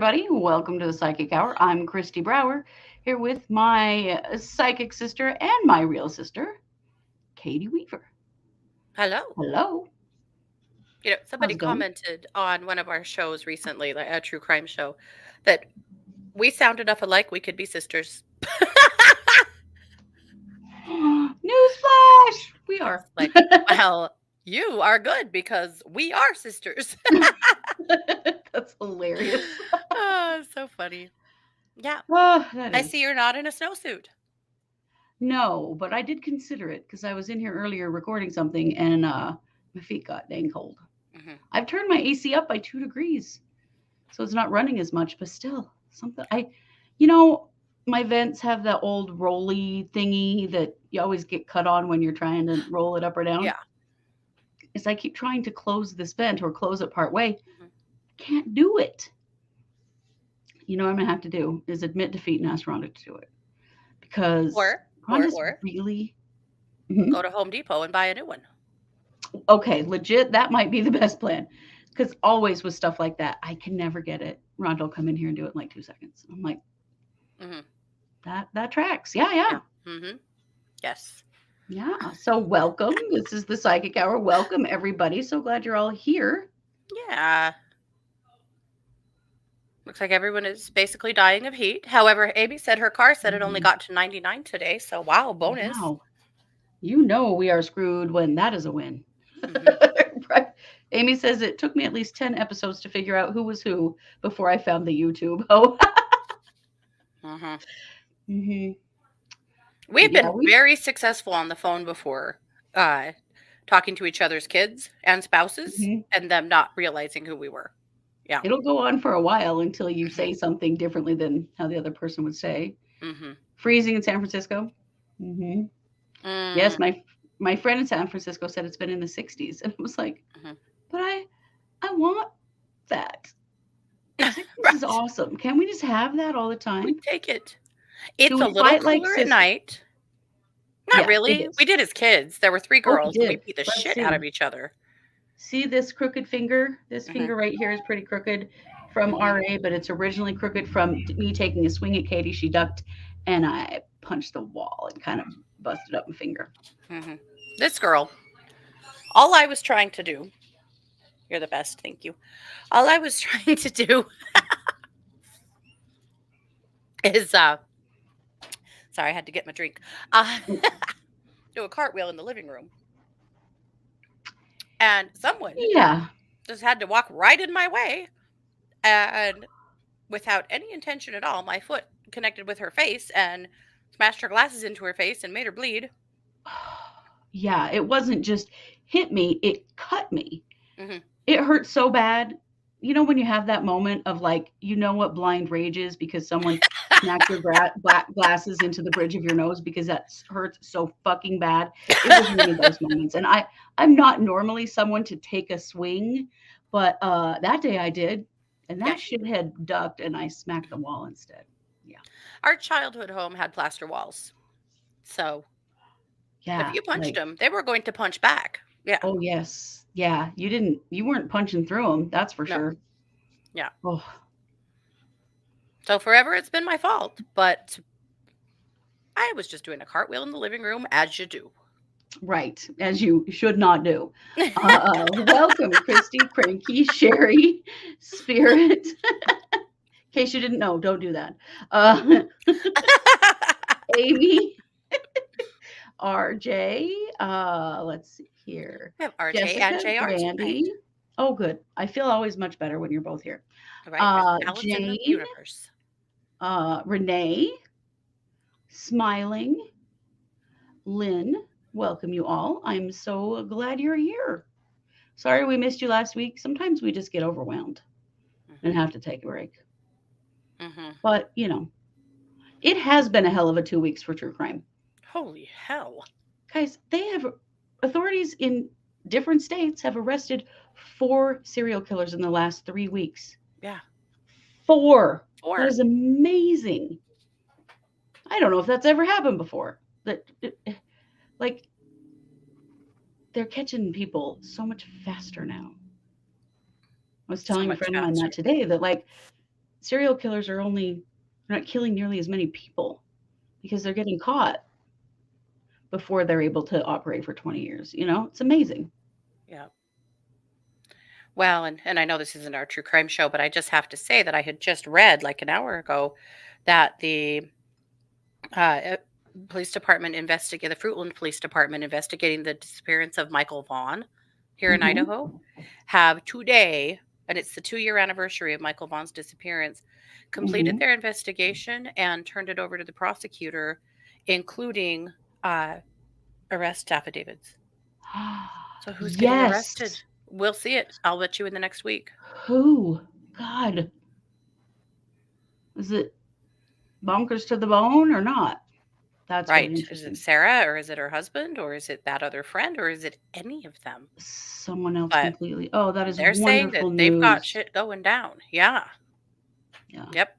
everybody. Welcome to the Psychic Hour. I'm Christy Brower here with my psychic sister and my real sister, Katie Weaver. Hello. Hello. How's Somebody it going? commented on one of our shows recently, like a true crime show, that we sound enough alike we could be sisters. Newsflash! We are. It's like, well, you are good because we are sisters. That's hilarious. Oh, so funny. Yeah. Oh, that I is. see you're not in a snowsuit. No, but I did consider it because I was in here earlier recording something and my feet got dang cold. Hmm. I've turned my AC up by 2 degrees, so it's not running as much, but still something. You know, my vents have that old rolly thingy that you always get cut on when you're trying to roll it up or down. Yeah. As I keep trying to close this vent or close it part way, Hmm. I can't do it. You know what I'm gonna have to do is admit defeat and ask Rhonda to do it because Or, or, Rhonda's or really. Mhm. go to Home Depot and buy a new one. Okay, legit. That might be the best plan because always with stuff like that, I can never get it. Rhonda will come in here and do it in like 2 seconds. I'm like, Hmm. that tracks. Yeah, yeah. Yeah. Hmm. Yes. Yeah. So welcome. This is the Psychic Hour. Welcome everybody. So glad you're all here. Yeah. Looks like everyone is basically dying of heat. However, Amy said her car said it only Mhm. got to 99 today. So, wow, bonus. Wow. You know we are screwed when that is a win. Hmm. Right. Amy says it took me at least 10 episodes to figure out who was who before I found the YouTube. Oh. Hmm. Hmm. We've Yeah, been very successful on the phone before, uh, talking to each other's kids and spouses mhm. and them not realizing who we were. Yeah. It'll go on for a while until you Hmm. say something differently than how the other person would say. Hmm. Freezing in San Francisco. Hmm. Yes, Mm, my friend in San Francisco said it's been in the 60s, and I was like, hmm. but I want that. 60s is Right. awesome. Can we just have that all the We time? take it. Do It's a we little fight like cooler at sisters? night. Not Yeah, it really. is. We did as kids. There were three Oh, we girls and we did. beat the Let's shit out of see. each other. See this crooked finger? This Hmm. finger right here is pretty crooked from Hmm. RA, but it's originally crooked from me taking a swing at Katie. She ducked, and I punched the wall and kind of busted up my finger. Hmm. This girl, all I was trying to do, you're the best, thank you. All I was trying to do is, sorry, I had to get my drink. Uh, do a cartwheel in the living room. And someone Yeah. just had to walk right in my way. And without any intention at all, my foot connected with her face and smashed her glasses into her face and made her bleed. Yeah, it wasn't just hit me, it cut me. Hmm. It hurt so bad. You know when you have that moment of like, you know what blind rage is because someone smacked your black glasses into the bridge of your nose because that hurts so fucking bad. It was one of those moments, and I'm not normally someone to take a swing, but that day I did, and Yeah. that shithead ducked, and I smacked the wall instead. Yeah, Our childhood home had plaster walls. So if yeah, you punched like them, they were going to punch back. Yeah. oh yes, yeah. You weren't punching through them, that's for No. sure. Yeah. Oh, So forever it's been my fault. But I was just doing a cartwheel in the living room as you do. right, as you should not do. Welcome, Christy, Cranky, Sherry, Spirit. In case you didn't know, don't do that. Uh, Amy, RJ. Let's see here. We have RJ and Jessica, JR tonight. Brandy. Oh, good. I feel always much better when you're both here. Right? There's balance in the Jane, universe. Renee, Smiling, Lynn. Welcome you all. I'm so glad you're here. Sorry we missed you last week. Sometimes we just get overwhelmed and Hmm. have to take a break. Hmm. But, it has been a hell of a 2 weeks for true crime. Holy hell. Guys, authorities in different states have arrested 4 serial killers in the last 3 weeks. Yeah. 4. That Four. is amazing. I don't know if that's ever happened before. Like, they're catching people so much faster now. I was So telling a much friend of mine faster. that today that, like, serial killers are not killing nearly as many people because they're getting caught before they're able to operate for 20 years. It's amazing. Yeah. Well, and I know this isn't our true crime show, but I just have to say that I had just read like an hour ago that the uh, police department the Fruitland Police Department investigating the disappearance of Michael Vaughn here in Hmm. Idaho have today, and it's the 2-year anniversary of Michael Vaughn's disappearance, completed Hmm. their investigation and turned it over to the prosecutor, including uh, arrest affidavits. So who's getting arrested? Yes. We'll see it. I'll bet you in the next week. Who? God. Is it bonkers to the bone or not? That's really Right. Is it interesting. Sarah or is it her husband or is it that other friend or is it any of them? Someone else But completely. Oh, that is they're saying wonderful that they've got news. shit going down. Yeah. Yeah. Yep.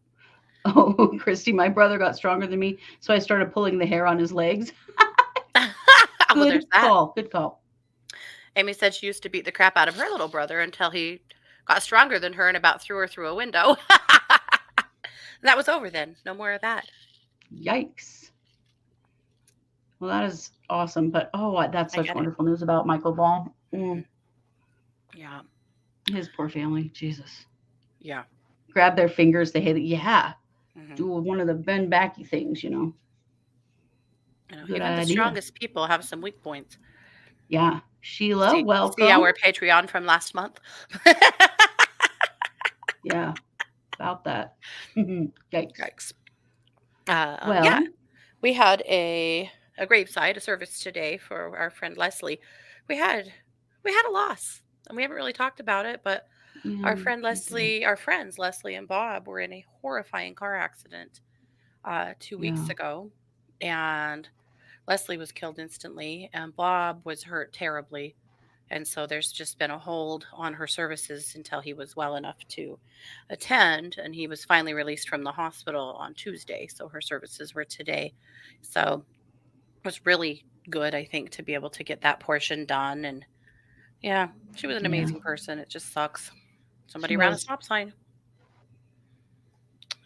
Oh, Christy, my brother got stronger than me, so I started pulling the hair on his legs. Well, there's Good that. call. Good call. Amy said she used to beat the crap out of her little brother until he got stronger than her and about threw her through a window. That was over then. No more of that. Yikes. Well, that is awesome. But that's I such get it. wonderful news about Michael Vaughn. Yeah. His poor family. Jesus. Yeah. Grab their fingers. They hate it. Yeah. Hmm. Do one of the bend backy things, Good Even the idea. strongest people have some weak points. Yeah. Sheila, See welcome. our Patreon from last month. Yeah. About that. Yikes. Yikes. Well, Yeah, we had a graveside, a service today for our friend Leslie. We had a loss, and we haven't really talked about it, but yeah, our friend okay. Leslie, our friends Leslie and Bob were in a horrifying car accident 2 weeks Yeah. ago, and Leslie was killed instantly, and Bob was hurt terribly. And so there's just been a hold on her services until he was well enough to attend. And he was finally released from the hospital on Tuesday. So her services were today. So it was really good, I think, to be able to get that portion done. And yeah, she was an Yeah. amazing person. It just sucks. She Somebody ran a was. stop sign.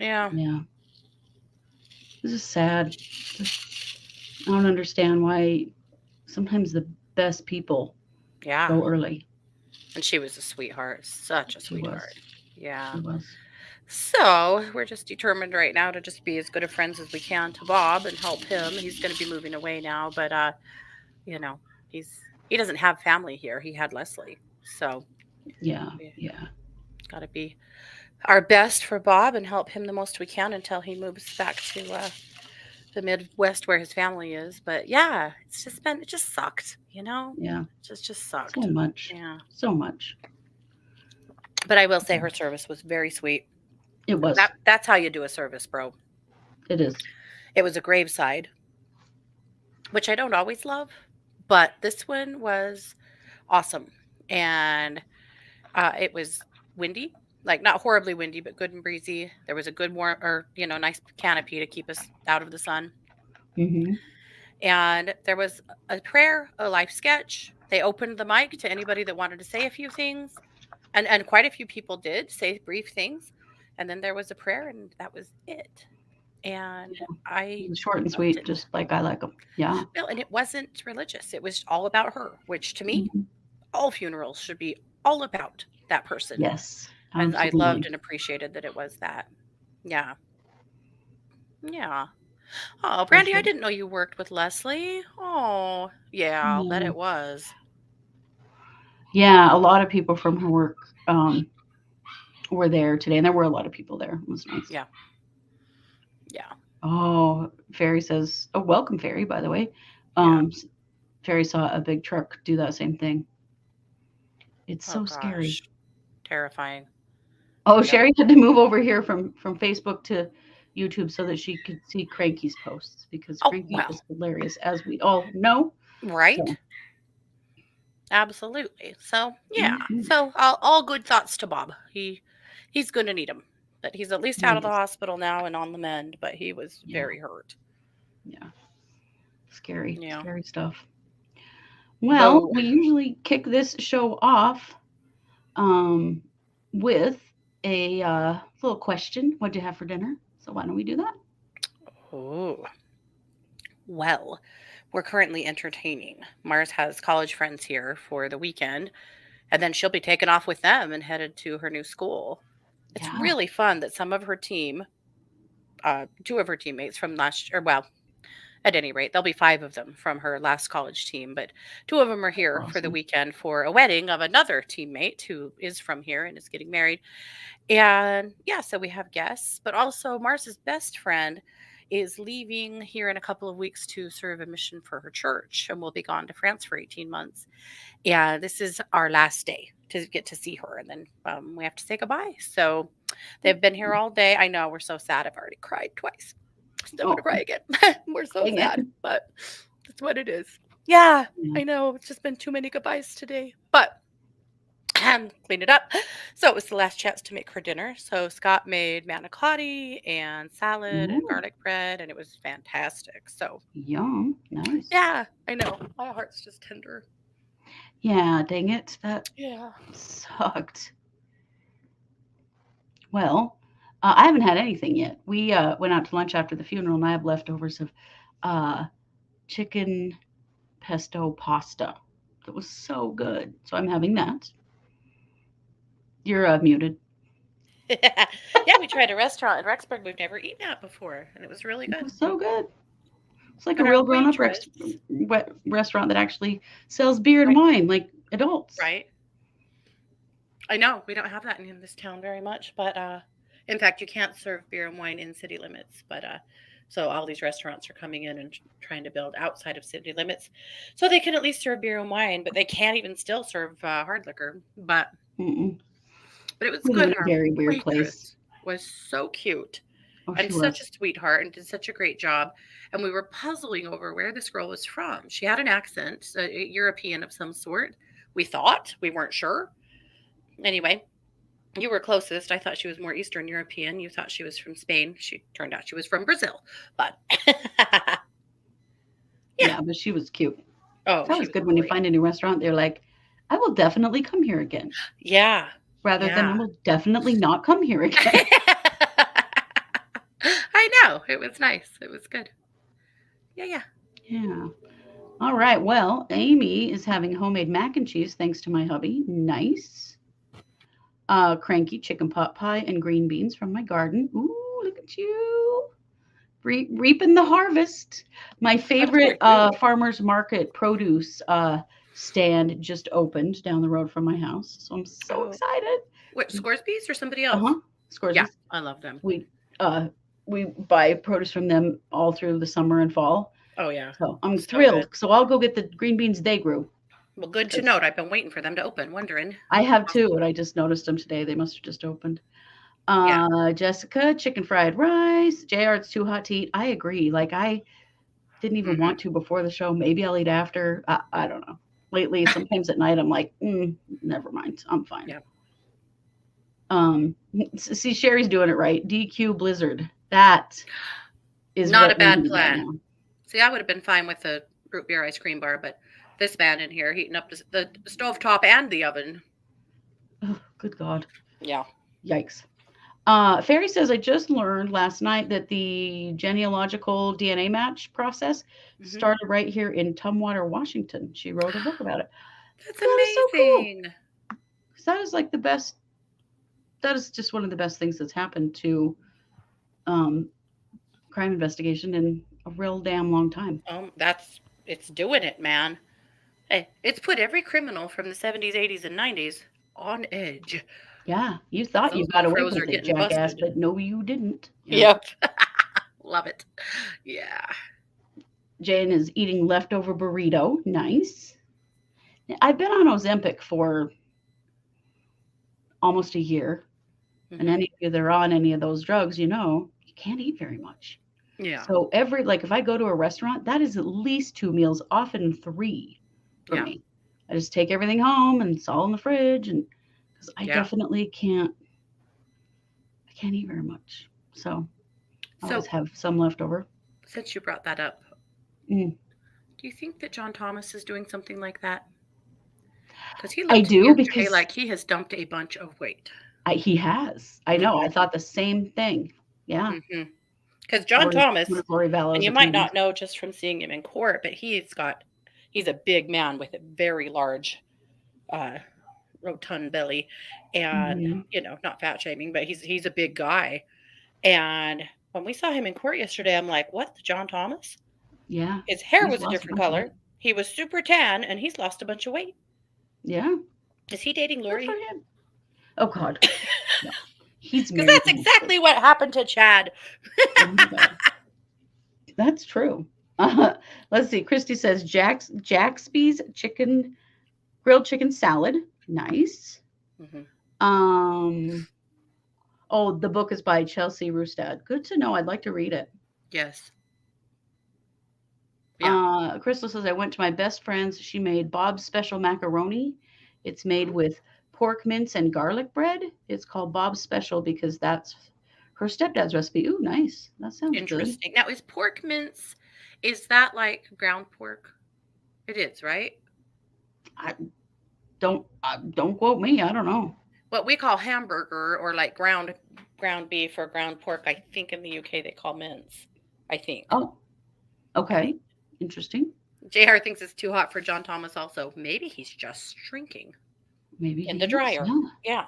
Yeah. Yeah. This is sad. I don't understand why sometimes the best people Yeah. go early. And she was a sweetheart. Such a She was. sweetheart. Yeah. She was. So we're just determined right now to just be as good of friends as we can to Bob and help him. He's going to be moving away now, but you know, he doesn't have family here. He had Leslie, so Yeah. we Yeah. got to be our best for Bob and help him the most we can until he moves back to the Midwest where his family is. But yeah, it just sucked, Yeah. just sucked. So much. Yeah, So much. but I will say her service was very sweet. It was. That's how you do a service, bro. It is. It was a graveside, which I don't always love, but this one was awesome. And it was windy, like not horribly windy, but good and breezy. There was a good warm or, nice canopy to keep us out of the sun. Mm-hmm. And there was a prayer, a life sketch. They opened the mic to anybody that wanted to say a few things. And quite a few people did say brief things. And then there was a prayer, and that was it. And I Short and loved sweet, it. just like I like them. Yeah. No, and it wasn't religious. It was all about her, which to me, Mhm. all funerals should be all about that person. Yes. And I loved Absolutely. and appreciated that it was that. Yeah. Yeah. Oh, For Brandy, I sure. didn't know you worked with Leslie. Oh, yeah, I'll bet Yeah. it was. Yeah. A lot of people from her work were there today, and there were a lot of people there. It was nice. Yeah. Yeah. Oh, Fairy says, "Oh, welcome, Fairy." By the way, Yeah. Fairy saw a big truck do that same thing. It's Oh so scary. gosh. Terrifying. Oh, Yep. Sherry had to move over here from Facebook to YouTube so that she could see Cranky's posts because Oh, Cranky well. is hilarious, as we all know. Right? So, Absolutely. So, yeah. mhm. So, all good thoughts to Bob. He's going to need them. But he's at least out of the Yes. hospital now and on the mend, but he was Yeah. very hurt. Yeah. Scary. Yeah. Scary stuff. Well, Boo. we usually kick this show off with a little question. What'd you have for dinner? So why don't we do that? Oh, well, we're currently entertaining. Mars has college friends here for the weekend, and then she'll be taken off with them and headed to her new school. It's Yeah. really fun that some of her team, two of her teammates from last year, well, at any rate, there'll be five of them from her last college team, but two of them are here for the Awesome. weekend for a wedding of another teammate who is from here and is getting married. And yeah, so we have guests, but also Mars's best friend is leaving here in a couple of weeks to serve a mission for her church and will be gone to France for 18 months. Yeah, this is our last day to get to see her, and then we have to say goodbye. So they've been here all day. I know, we're so sad. I've already cried twice. Still gonna Oh, cry again. We're so dang it. sad, but that's what it is. Yeah, Yeah. I know. It's just been too many goodbyes today, but cleaned it up. So it was the last chance to make her dinner. So Scott made manicotti and salad and Ooh, garlic bread, and it was fantastic. So yum. Nice. yeah, I know. My heart's just tender. Yeah, dang it. That Yeah. sucked. Well, I haven't had anything yet. We went out to lunch after the funeral, and I have leftovers of uh, chicken pesto pasta. That was so good. So I'm having that. You're muted. Yeah, we tried a restaurant in Rexburg we've never eaten at before, and it was really It good. was so good. It's like a And our real grown-up waitress, restaurant that actually sells beer and right, wine like adults. right. I know we don't have that in this town very much, but in fact, you can't serve beer and wine in city limits. But so all these restaurants are coming in and trying to build outside of city limits, so they can at least serve beer and wine, but they can't even still serve hard liquor. Mm-mm. But it was We live good. in And a our very weird place. waitress was so cute Oh, she and such a was. sweetheart and did such a great job. And we were puzzling over where this girl was from. She had an accent, a European of some sort. We thought, we weren't sure. Anyway, you were closest. I thought she was more Eastern European. You thought she was from Spain. She turned out she was from Brazil. But yeah. Yeah, but she was cute. Oh, It's she always was good when you great. find a new restaurant. They're like, I will definitely come here again, Yeah. rather than I Yeah. will definitely not come here again. I know. It was nice. It was good. Yeah. Yeah. All right. Well, Amy is having homemade mac and cheese thanks to my hubby. Nice. Cranky chicken pot pie and green beans from my garden. Ooh, look at you. Reaping the harvest. My Good for favorite you. farmer's market produce stand just opened down the road from my house. So I'm so Oh, excited. what, Scoresby's or somebody Uh else? huh. Yeah, Scoresby's. I love them. We uh, we buy produce from them all through the summer and fall. Oh, yeah. So I'm So good. thrilled. So I'll go get the green beans they grew Well, good to because note. I've been waiting for them to open, wondering. I have Awesome. two, and I just noticed them today. They must have just opened. Yeah. Jessica, chicken fried rice. JR, it's too hot to eat. I agree. Like I didn't even Hmm. want to before the show. Maybe I'll eat after. I don't know. Lately, sometimes at night, I'm like, never mind. I'm fine. Yeah. See, Sherry's doing it right. DQ Blizzard. That is Not a what we bad need right plan. now. See, I would have been fine with the root beer ice cream bar, but this man in here heating up the stovetop and the oven. Oh, good God. Yeah. Yikes. Fairy says, I just learned last night that the genealogical DNA match process Hmm. started right here in Tumwater, Washington. She wrote a book about it. That's That is so cool. amazing. 'Cause that is like the best, that is just one of the best things that's happened to um, crime investigation in a real damn long time. It's doing it, man. Hey, it's put every criminal from the 70s, 80s, and 90s on edge. Yeah, you thought you Those got away mofros are with it, getting jackass, busted. but no, you didn't. Yeah. Yep. Love it. Yeah. Jane is eating leftover burrito. Nice. I've been on Ozempic for almost a year. And Hmm. any of you that are on any of those drugs, you know, you can't eat very much. Yeah. So like if I go to a restaurant, that is at least 2 meals, often 3 for Yeah. me. I just take everything home and it's all in the fridge, and because I Yeah. definitely can't, I can't eat very much. So I always So, have some left over. since you brought that up, Mm. do you think that John Thomas is doing something like that? Because he I looked do yesterday because like he has dumped a bunch of weight. He has. I know. I Mhm, thought the same thing. Yeah. mhm. Because John Lori Thomas, one of Lori and Vallow's you might attorneys. not know just from seeing him in court, but he's a big man with a very large, uh, rotund belly, and, Mhm. not fat shaming, but he's a big guy, and when we saw him in court yesterday, I'm like, "What, the John Thomas?" Yeah. His hair He's was a lost a different bunch of weight. color. He was super tan, and he's lost a bunch of weight. Yeah. Is he dating Good for Lori? him. Oh god. No. He's Because married that's to Lori. exactly what happened to Chad. Oh my god. That's true. Let's see. Christy says Jaxby's grilled chicken salad. Nice. Mhm. Um oh, the book is by Chelsea Rustad. Good to know. I'd like to read it. Yes. Yeah. Crystal says I went to my best friend's. She made Bob's special macaroni. It's made Mm, with pork mince and garlic bread. It's called Bob's special because that's her stepdad's recipe. Ooh, nice. That sounds good. interesting. Now, is pork mince, is that like ground pork? It is, right? I don't quote me. I don't know. What we call hamburger or like ground beef or ground pork, I think in the UK they call mince. I think. Oh, I think. okay. Interesting. JR thinks it's too hot for John Thomas also. Maybe he's just shrinking Maybe in he the is. dryer. Yeah.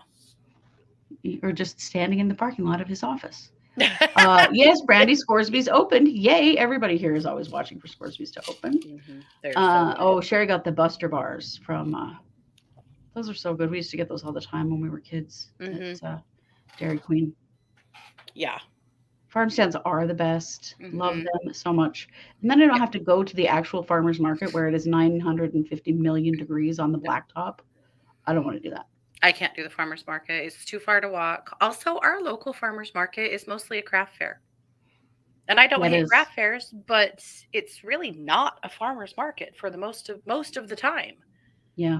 Yeah. Or just standing in the parking lot of his office. Yes, Brandy Scoresby's opened. Yay. Everybody here is always watching for Scoresby's to open. They're so good. Oh, Sherry got the Buster bars from those are so good. We used to get those all the time when we were kids Hmm. at Dairy Queen. Yeah. Farm stands are the best. Love Hmm. them so much. And then I don't Yeah. have to go to the actual farmer's market where it is 950 million degrees on the No, blacktop. I don't want to do that. I can't do the farmer's market. It's too far to walk. Also, our local farmer's market is mostly a craft fair. And I don't That hate is, craft fairs, but it's really not a farmer's market for the most of the time. yeah.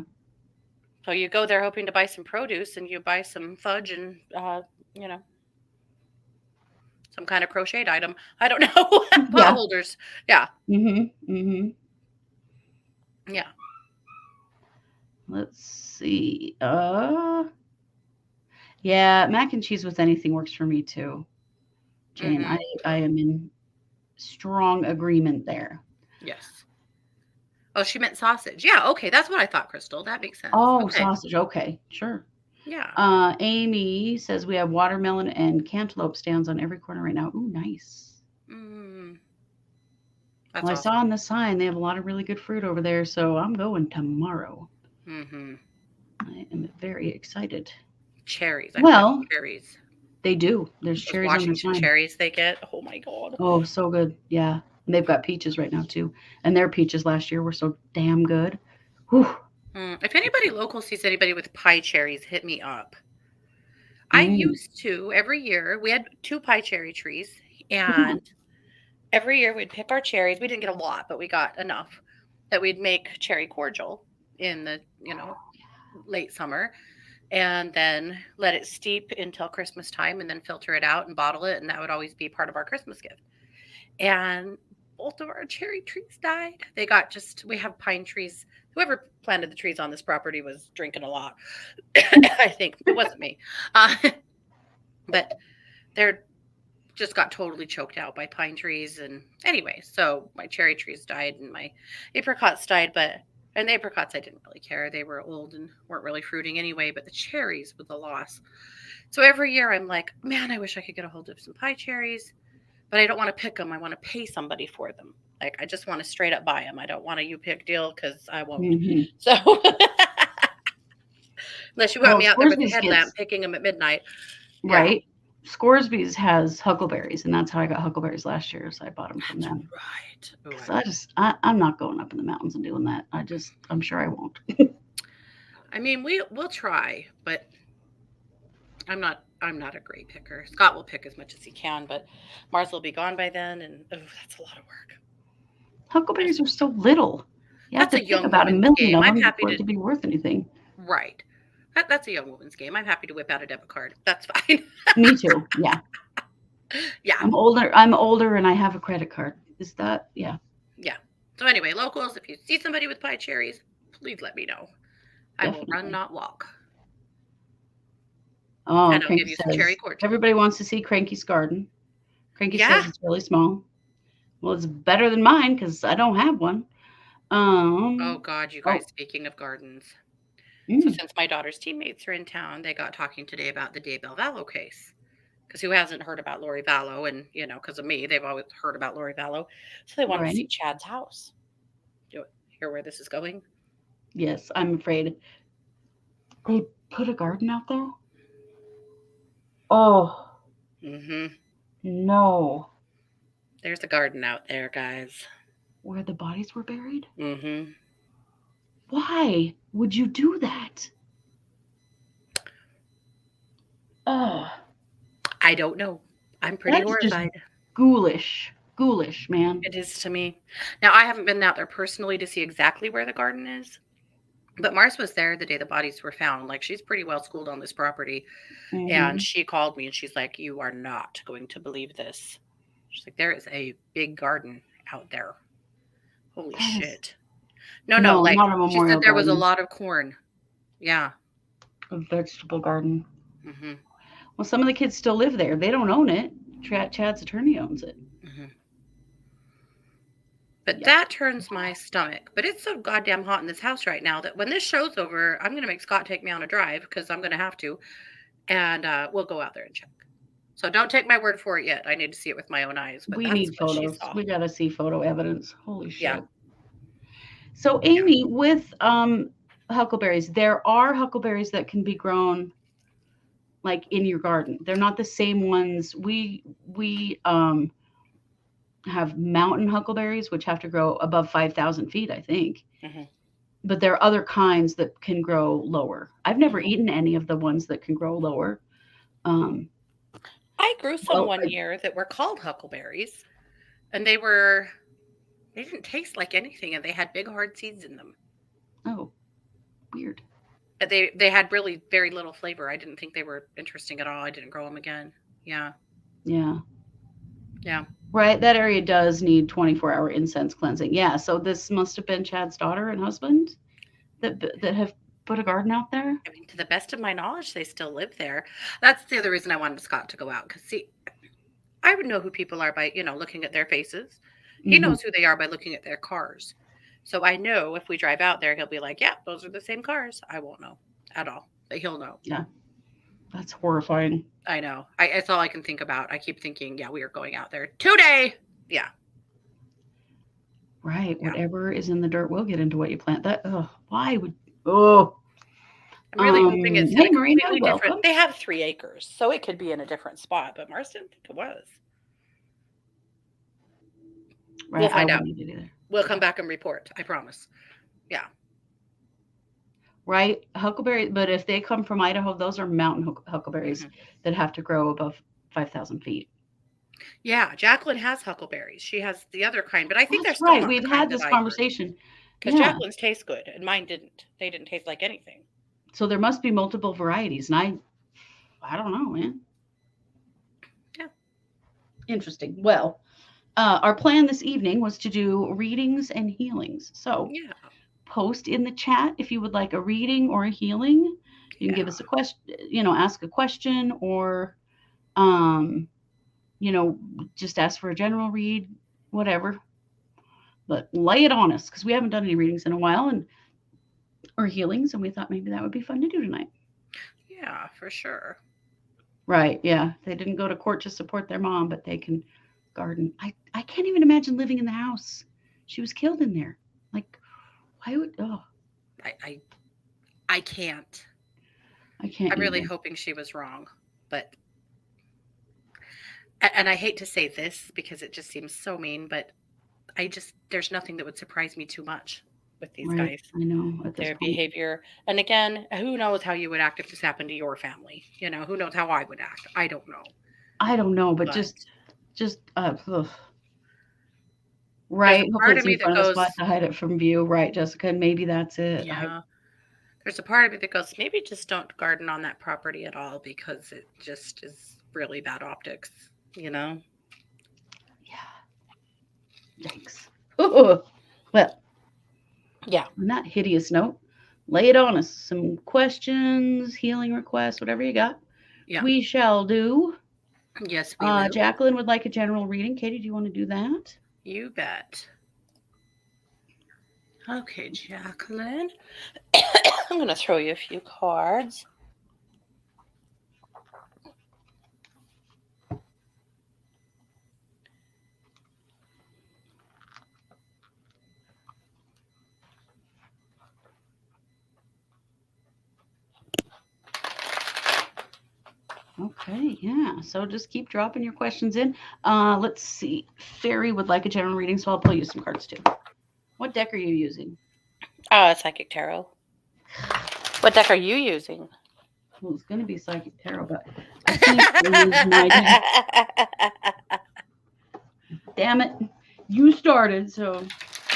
So you go there hoping to buy some produce, and you buy some fudge and you know some kind of crocheted item. I don't know. Pot Yeah. holders. Yeah, Mm-hmm. yeah. Let's see. Yeah, mac and cheese with anything works for me too. Jane, Hmm. I am in strong agreement there. Yes. Oh, she meant sausage. Yeah. Okay, that's what I thought, Crystal. That makes sense. Oh, Okay. sausage. Okay, sure. Yeah. Amy says we have watermelon and cantaloupe stands on every corner right now. Ooh, nice. Mm, that's Well, I saw awesome. on the sign they have a lot of really good fruit over there, so I'm going tomorrow. Hmm. I am very excited. Cherries. I forgot Well, cherries. they do. There's Those cherries on their Washington sign. cherries they get. Oh my god. Oh, so good. Yeah. And they've got peaches right now too. And their peaches last year were so damn good. Whew. If anybody local sees anybody with pie cherries, hit me up. I Mm. used to every year. We had two pie cherry trees, and every year we'd pick our cherries. We didn't get a lot, but we got enough that we'd make cherry cordial in the late summer, and then let it steep until Christmas time, and then filter it out and bottle it, and that would always be part of our Christmas gift. And both of our cherry trees died. We have pine trees. Whoever planted the trees on this property was drinking a lot. I think it wasn't me. Uh, but they're just got totally choked out by pine trees. And anyway, so my cherry trees died and my apricots died. And the apricots, I didn't really care. They were old and weren't really fruiting anyway. But the cherries was a loss. So every year I'm like, man, I wish I could get a hold of some pie cherries, but I don't want to pick them. I want to pay somebody for them. Like I just want to straight up buy them. I don't want a you pick deal because I won't. Hmm. So unless you want Well, me out there with a Scoresby's headlamp gets picking them at midnight, yeah. right. Scoresby's has huckleberries, and that's how I got huckleberries last year. So I bought them from That's them. right. Oh, Because I'm not going up in the mountains and doing that. I'm sure I won't. I mean, we'll try, but I'm not a great picker. Scott will pick as much as he can, but Martha will be gone by then, and that's a lot of work. Huckleberries are so little. You have That's to a pick young about a woman's million game. of I'm them happy for it to to be worth anything. right. That's a young woman's game. I'm happy to whip out a debit card. That's fine. Me too. Yeah. Yeah, I'm older and I have a credit card. Is that yeah. yeah. So anyway, locals, if you see somebody with pie cherries, please let me know. I will run, Definitely. not walk. Oh, and I'll give Cranky you some cherry says cordial. everybody wants to see Cranky's garden. Cranky Yeah. says it's really small. Well, it's better than mine because I don't have one. Oh God, you guys, Oh, speaking of gardens. So mm, since my daughter's teammates are in town, they got talking today about the Daybell Vallow case. Because who hasn't heard about Lori Vallow? And, because of me, they've always heard about Lori Vallow. So they wanted to see right. Chad's house. Do you hear where this is going? Yes, I'm afraid they put a garden out there. Oh Mm-hmm. no, There's a garden out there, guys. where the bodies were buried. Mm-hmm. Why would you do that? Oh, I don't know. I'm pretty that's just horrified. ghoulish, man. It is to me. Now, I haven't been out there personally to see exactly where the garden is, but Mars was there the day the bodies were found. Like, she's pretty well schooled on this property. And Hmm. she called me and she's like, "You are not going to believe this." She's like, "There is a big garden out there. Holy That is shit." No, no, no, like not a she said memorial there was a garden, lot of corn. Yeah. a vegetable garden. Hmm. Well, some of the kids still live there. They don't own it. Chad's attorney owns it. Hmm. But Yeah. that turns my stomach. But it's so goddamn hot in this house right now that when this show's over, I'm going to make Scott take me on a drive because I'm going to have to. And we'll go out there and check. So don't take my word for it yet. I need to see it with my own eyes. But We that's need what she photos. saw. We gotta see photo evidence. Holy Yeah. shit. So Amy, with huckleberries, there are huckleberries that can be grown like in your garden. They're not the same ones. We have mountain huckleberries, which have to grow above 5,000 feet, I think. Hmm. But there are other kinds that can grow lower. I've never Hmm. eaten any of the ones that can grow lower. Um, I grew some well, one year that were called huckleberries, and they didn't taste like anything, and they had big hard seeds in them. oh, weird. But they had really very little flavor. I didn't think they were interesting at all. I didn't grow them again. Yeah, Yeah. yeah. Right. That area does need 24-hour incense cleansing. Yeah. So this must have been Chad's daughter and husband that have put a garden out there. I mean, to the best of my knowledge, they still live there. That's the other reason I wanted Scott to go out because see, I would know who people are by looking at their faces. He Hmm. knows who they are by looking at their cars. So I know if we drive out there, he'll be like, "Yeah, those are the same cars." I won't know at all, but he'll know. Yeah. That's horrifying. I know. That's all I can think about. I keep thinking, yeah, we are going out there today. Yeah, Right. yeah. Whatever is in the dirt will get into what you plant. That. Oh, why would? Oh. I'm really hoping it's in Hey, a Marina, completely welcome. different. They have 3 acres, so it could be in a different spot. But Mars didn't think it was. Right. We'll find I out. wouldn't eat it either. We'll come back and report. I promise. Yeah. Right. Huckleberry. But if they come from Idaho, those are mountain huckleberries Hmm. that have to grow above 5,000 feet. Yeah. Jacqueline has huckleberries. She has the other kind, but I think they're That's still right. not the We've kind had that this I grew. conversation. Because Yeah. Jacqueline's taste good, and mine didn't. They didn't taste like anything. So there must be multiple varieties, and I don't know, man. Yeah. Interesting. Well, our plan this evening was to do readings and healings. So Yeah. post in the chat if you would like a reading or a healing. You can give Yeah. us a question, ask a question, or um, just ask for a general read, whatever. But lay it on us because we haven't done any readings in a while or healings, and we thought maybe that would be fun to do tonight. Yeah, for sure. Right. Yeah. They didn't go to court to support their mom, but they can garden. I can't even imagine living in the house. She was killed in there. Like, why would, oh, I can't. I can't I'm really either. hoping she was wrong, but and I hate to say this because it just seems so mean, but there's nothing that would surprise me too much with these Right. guys. I know at this Their point. behavior. And again, who knows how you would act if this happened to your family? Who knows how I would act? I don't know. I don't know, but But just ugh. Right. there's a Hopefully part it's of me in that front of the goes, spot to hide it from view. Right, Jessica. And maybe that's it. yeah. There's a part of me that goes, maybe just don't garden on that property at all because it just is really bad optics, Yeah. Thanks. Well, Yeah. on that hideous note, lay it on us. Some questions, healing requests, whatever you got. Yeah. We shall do. Yes, we will. Jacqueline would like a general reading. Katie, do you want to do that? You bet. Okay, Jacqueline. I'm going to throw you a few cards. Okay, yeah. So just keep dropping your questions in. Let's see. Fairy would like a general reading, so I'll pull you some cards too. What deck are you using? Psychic Tarot. What deck are you using? Well, it's going to be Psychic Tarot, but I think I'll use my deck. Damn it. You started, so.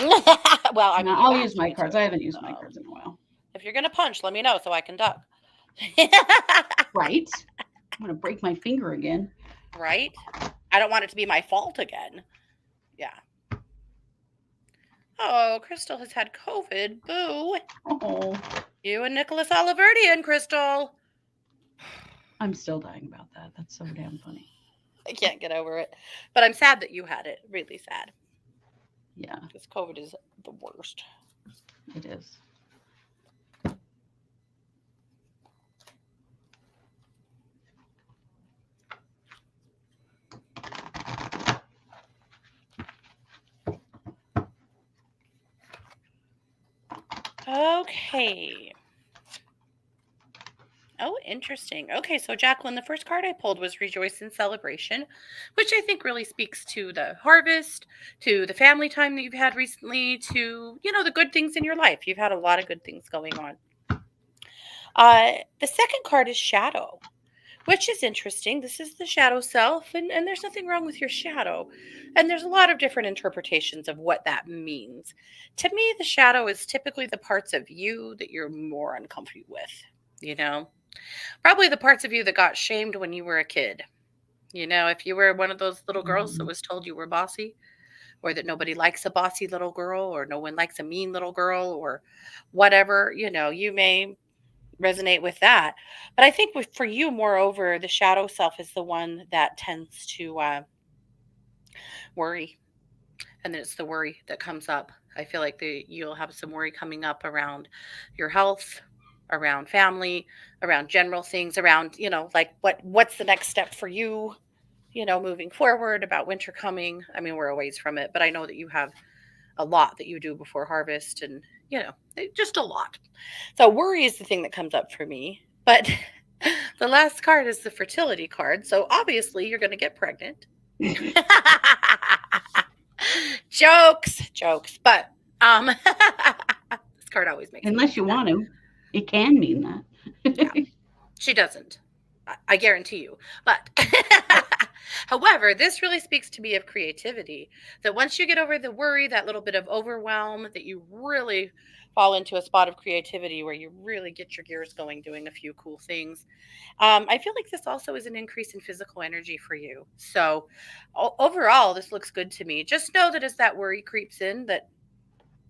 Well, I mean, I'll use my cards. I haven't used my cards in a while. If you're going to punch, let me know so I can duck. Right? I'm going to break my finger again. Right? I don't want it to be my fault again. Yeah. Oh, Crystal has had COVID. Boo. Oh. You and Nicholas Oliverdian, Crystal. I'm still dying about that. That's so damn funny. I can't get over it. But I'm sad that you had it. Really sad. Yeah. Because COVID is the worst. It is. Okay. Oh, interesting. Okay, so Jacqueline, the first card I pulled was Rejoice in Celebration, which I think really speaks to the harvest, to the family time that you've had recently, to, the good things in your life. You've had a lot of good things going on. The second card is Shadow, which is interesting. This is the shadow self, and there's nothing wrong with your shadow. And there's a lot of different interpretations of what that means. To me, the shadow is typically the parts of you that you're more uncomfortable with, Probably the parts of you that got shamed when you were a kid. If you were one of those little girls that was told you were bossy, or that nobody likes a bossy little girl, or no one likes a mean little girl, or whatever, you may resonate with that. But I think for you, moreover, the shadow self is the one that tends to worry. And then it's the worry that comes up. I feel like you'll have some worry coming up around your health, around family, around general things, around, like what's the next step for you, moving forward, about winter coming. I mean, we're a ways from it, but I know that you have a lot that you do before harvest, and, just a lot. So worry is the thing that comes up for me. But the last card is the fertility card. So obviously you're going to get pregnant. Jokes. But this card always makes Unless you want to. It can mean that. Yeah. She doesn't. I guarantee you. But however, this really speaks to me of creativity. That once you get over the worry, that little bit of overwhelm, that you really fall into a spot of creativity where you really get your gears going, doing a few cool things. I feel like this also is an increase in physical energy for you. So overall, this looks good to me. Just know that as that worry creeps in, that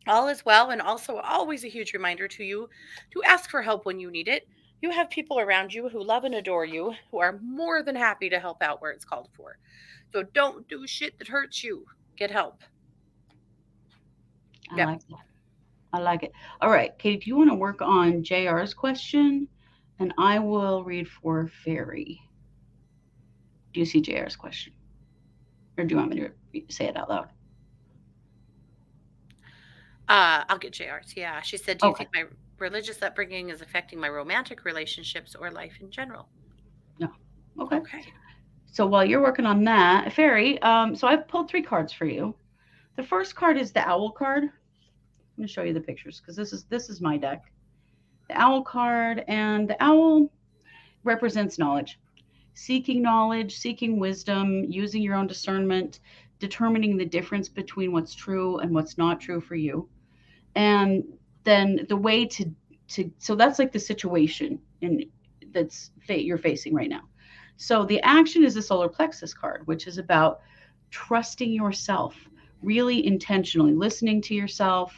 all is well, and also always a huge reminder to you to ask for help when you need it. You have people around you who love and adore you, who are more than happy to help out where it's called for. So don't do shit that hurts you. Get help. I like that. I like it. All right, Katie, do you want to work on JR's question? And I will read for Fairy. Do you see JR's question? Or do you want me to say it out loud? I'll get JR's. Yeah. She said, do you think my religious upbringing is affecting my romantic relationships or life in general? No. Okay. So while you're working on that, Fairy, so I've pulled 3 cards for you. The first card is the owl card. I'm going to show you the pictures because this is my deck. The owl card, and the owl represents knowledge. Seeking knowledge, seeking wisdom, using your own discernment, determining the difference between what's true and what's not true for you. And then the way to so that's like the situation you're facing right now. So the action is the solar plexus card, which is about trusting yourself, really intentionally listening to yourself,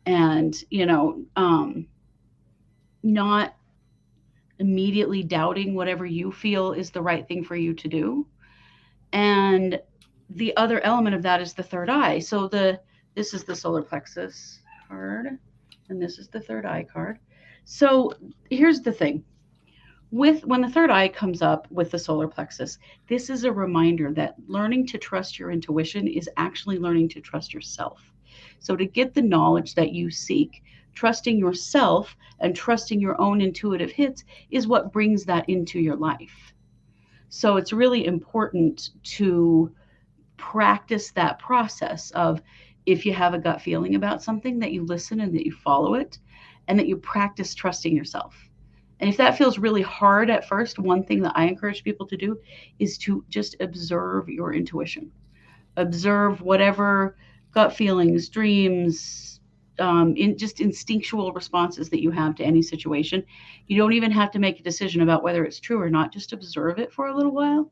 and not immediately doubting whatever you feel is the right thing for you to do. And the other element of that is the third eye. So this is the solar plexus card, and this is the third eye card. So here's the thing. With when the third eye comes up with the solar plexus, this is a reminder that learning to trust your intuition is actually learning to trust yourself. So to get the knowledge that you seek, trusting yourself and trusting your own intuitive hits is what brings that into your life. So it's really important to practice that process of, if you have a gut feeling about something, that you listen and that you follow it, and that you practice trusting yourself. And if that feels really hard at first, one thing that I encourage people to do is to just observe your intuition. Observe whatever gut feelings, dreams, in just instinctual responses that you have to any situation. You don't even have to make a decision about whether it's true or not. Just observe it for a little while,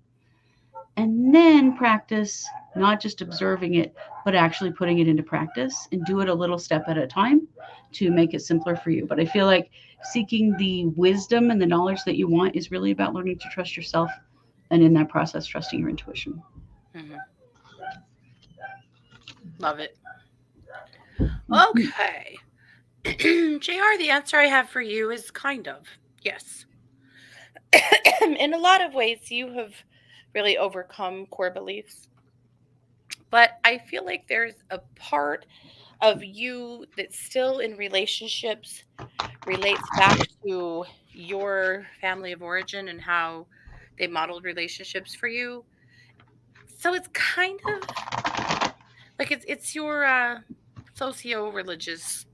and then practice not just observing it, but actually putting it into practice, and do it a little step at a time to make it simpler for you. But I feel like seeking the wisdom and the knowledge that you want is really about learning to trust yourself, and in that process, trusting your intuition. Hmm. Love it. Okay. JR, the answer I have for you is kind of yes. In a lot of ways, you have really overcome core beliefs. But I feel like there's a part of you that's still in relationships, relates back to your family of origin and how they modeled relationships for you. So it's kind of like it's your socio-religious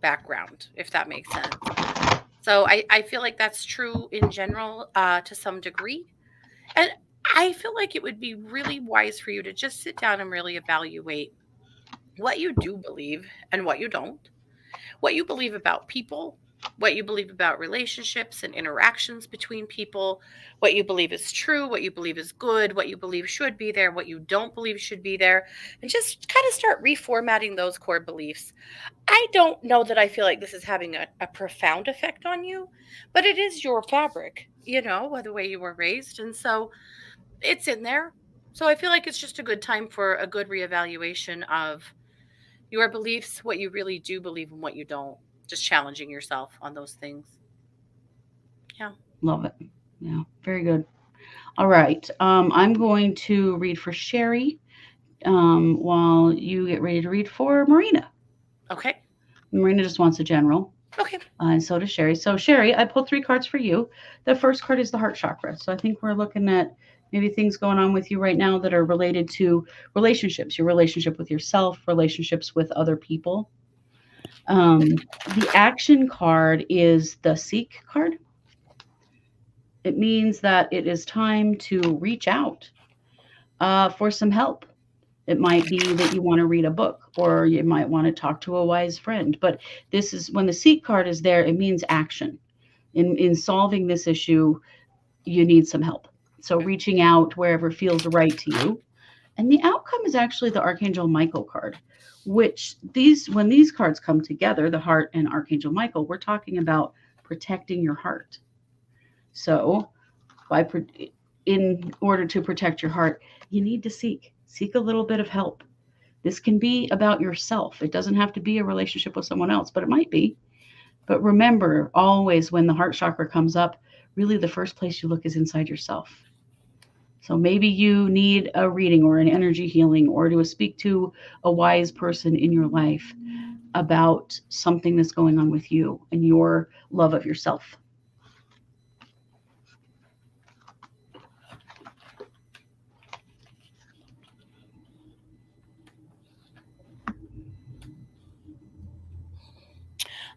background, if that makes sense. So I feel like that's true in general to some degree. And I feel like it would be really wise for you to just sit down and really evaluate what you do believe and what you don't, what you believe about people, what you believe about relationships and interactions between people, what you believe is true, what you believe is good, what you believe should be there, what you don't believe should be there, and just kind of start reformatting those core beliefs. I don't know that I feel like this is having a profound effect on you, but it is your fabric, the way you were raised. And so it's in there. So I feel like it's just a good time for a good reevaluation of your beliefs, what you really do believe and what you don't. Just challenging yourself on those things. Yeah. Love it. Yeah, very good. All right. I'm going to read for Sherry while you get ready to read for Marina. Okay. Marina just wants a general. Okay. And so does Sherry. So, Sherry, I pulled 3 cards for you. The first card is the heart chakra. So, I think we're looking at maybe things going on with you right now that are related to relationships, your relationship with yourself, relationships with other people. The action card is the seek card. It means that it is time to reach out for some help. It might be that you want to read a book, or you might want to talk to a wise friend. But this is when the seek card is there, it means action. In solving this issue, you need some help. So reaching out wherever feels right to you. And the outcome is actually the Archangel Michael card, which when these cards come together, the heart and Archangel Michael, we're talking about protecting your heart. So in order to protect your heart, you need to seek a little bit of help. This can be about yourself. It doesn't have to be a relationship with someone else, but it might be. But remember, always when the heart chakra comes up, really the first place you look is inside yourself. So maybe you need a reading or an energy healing, or to speak to a wise person in your life about something that's going on with you and your love of yourself.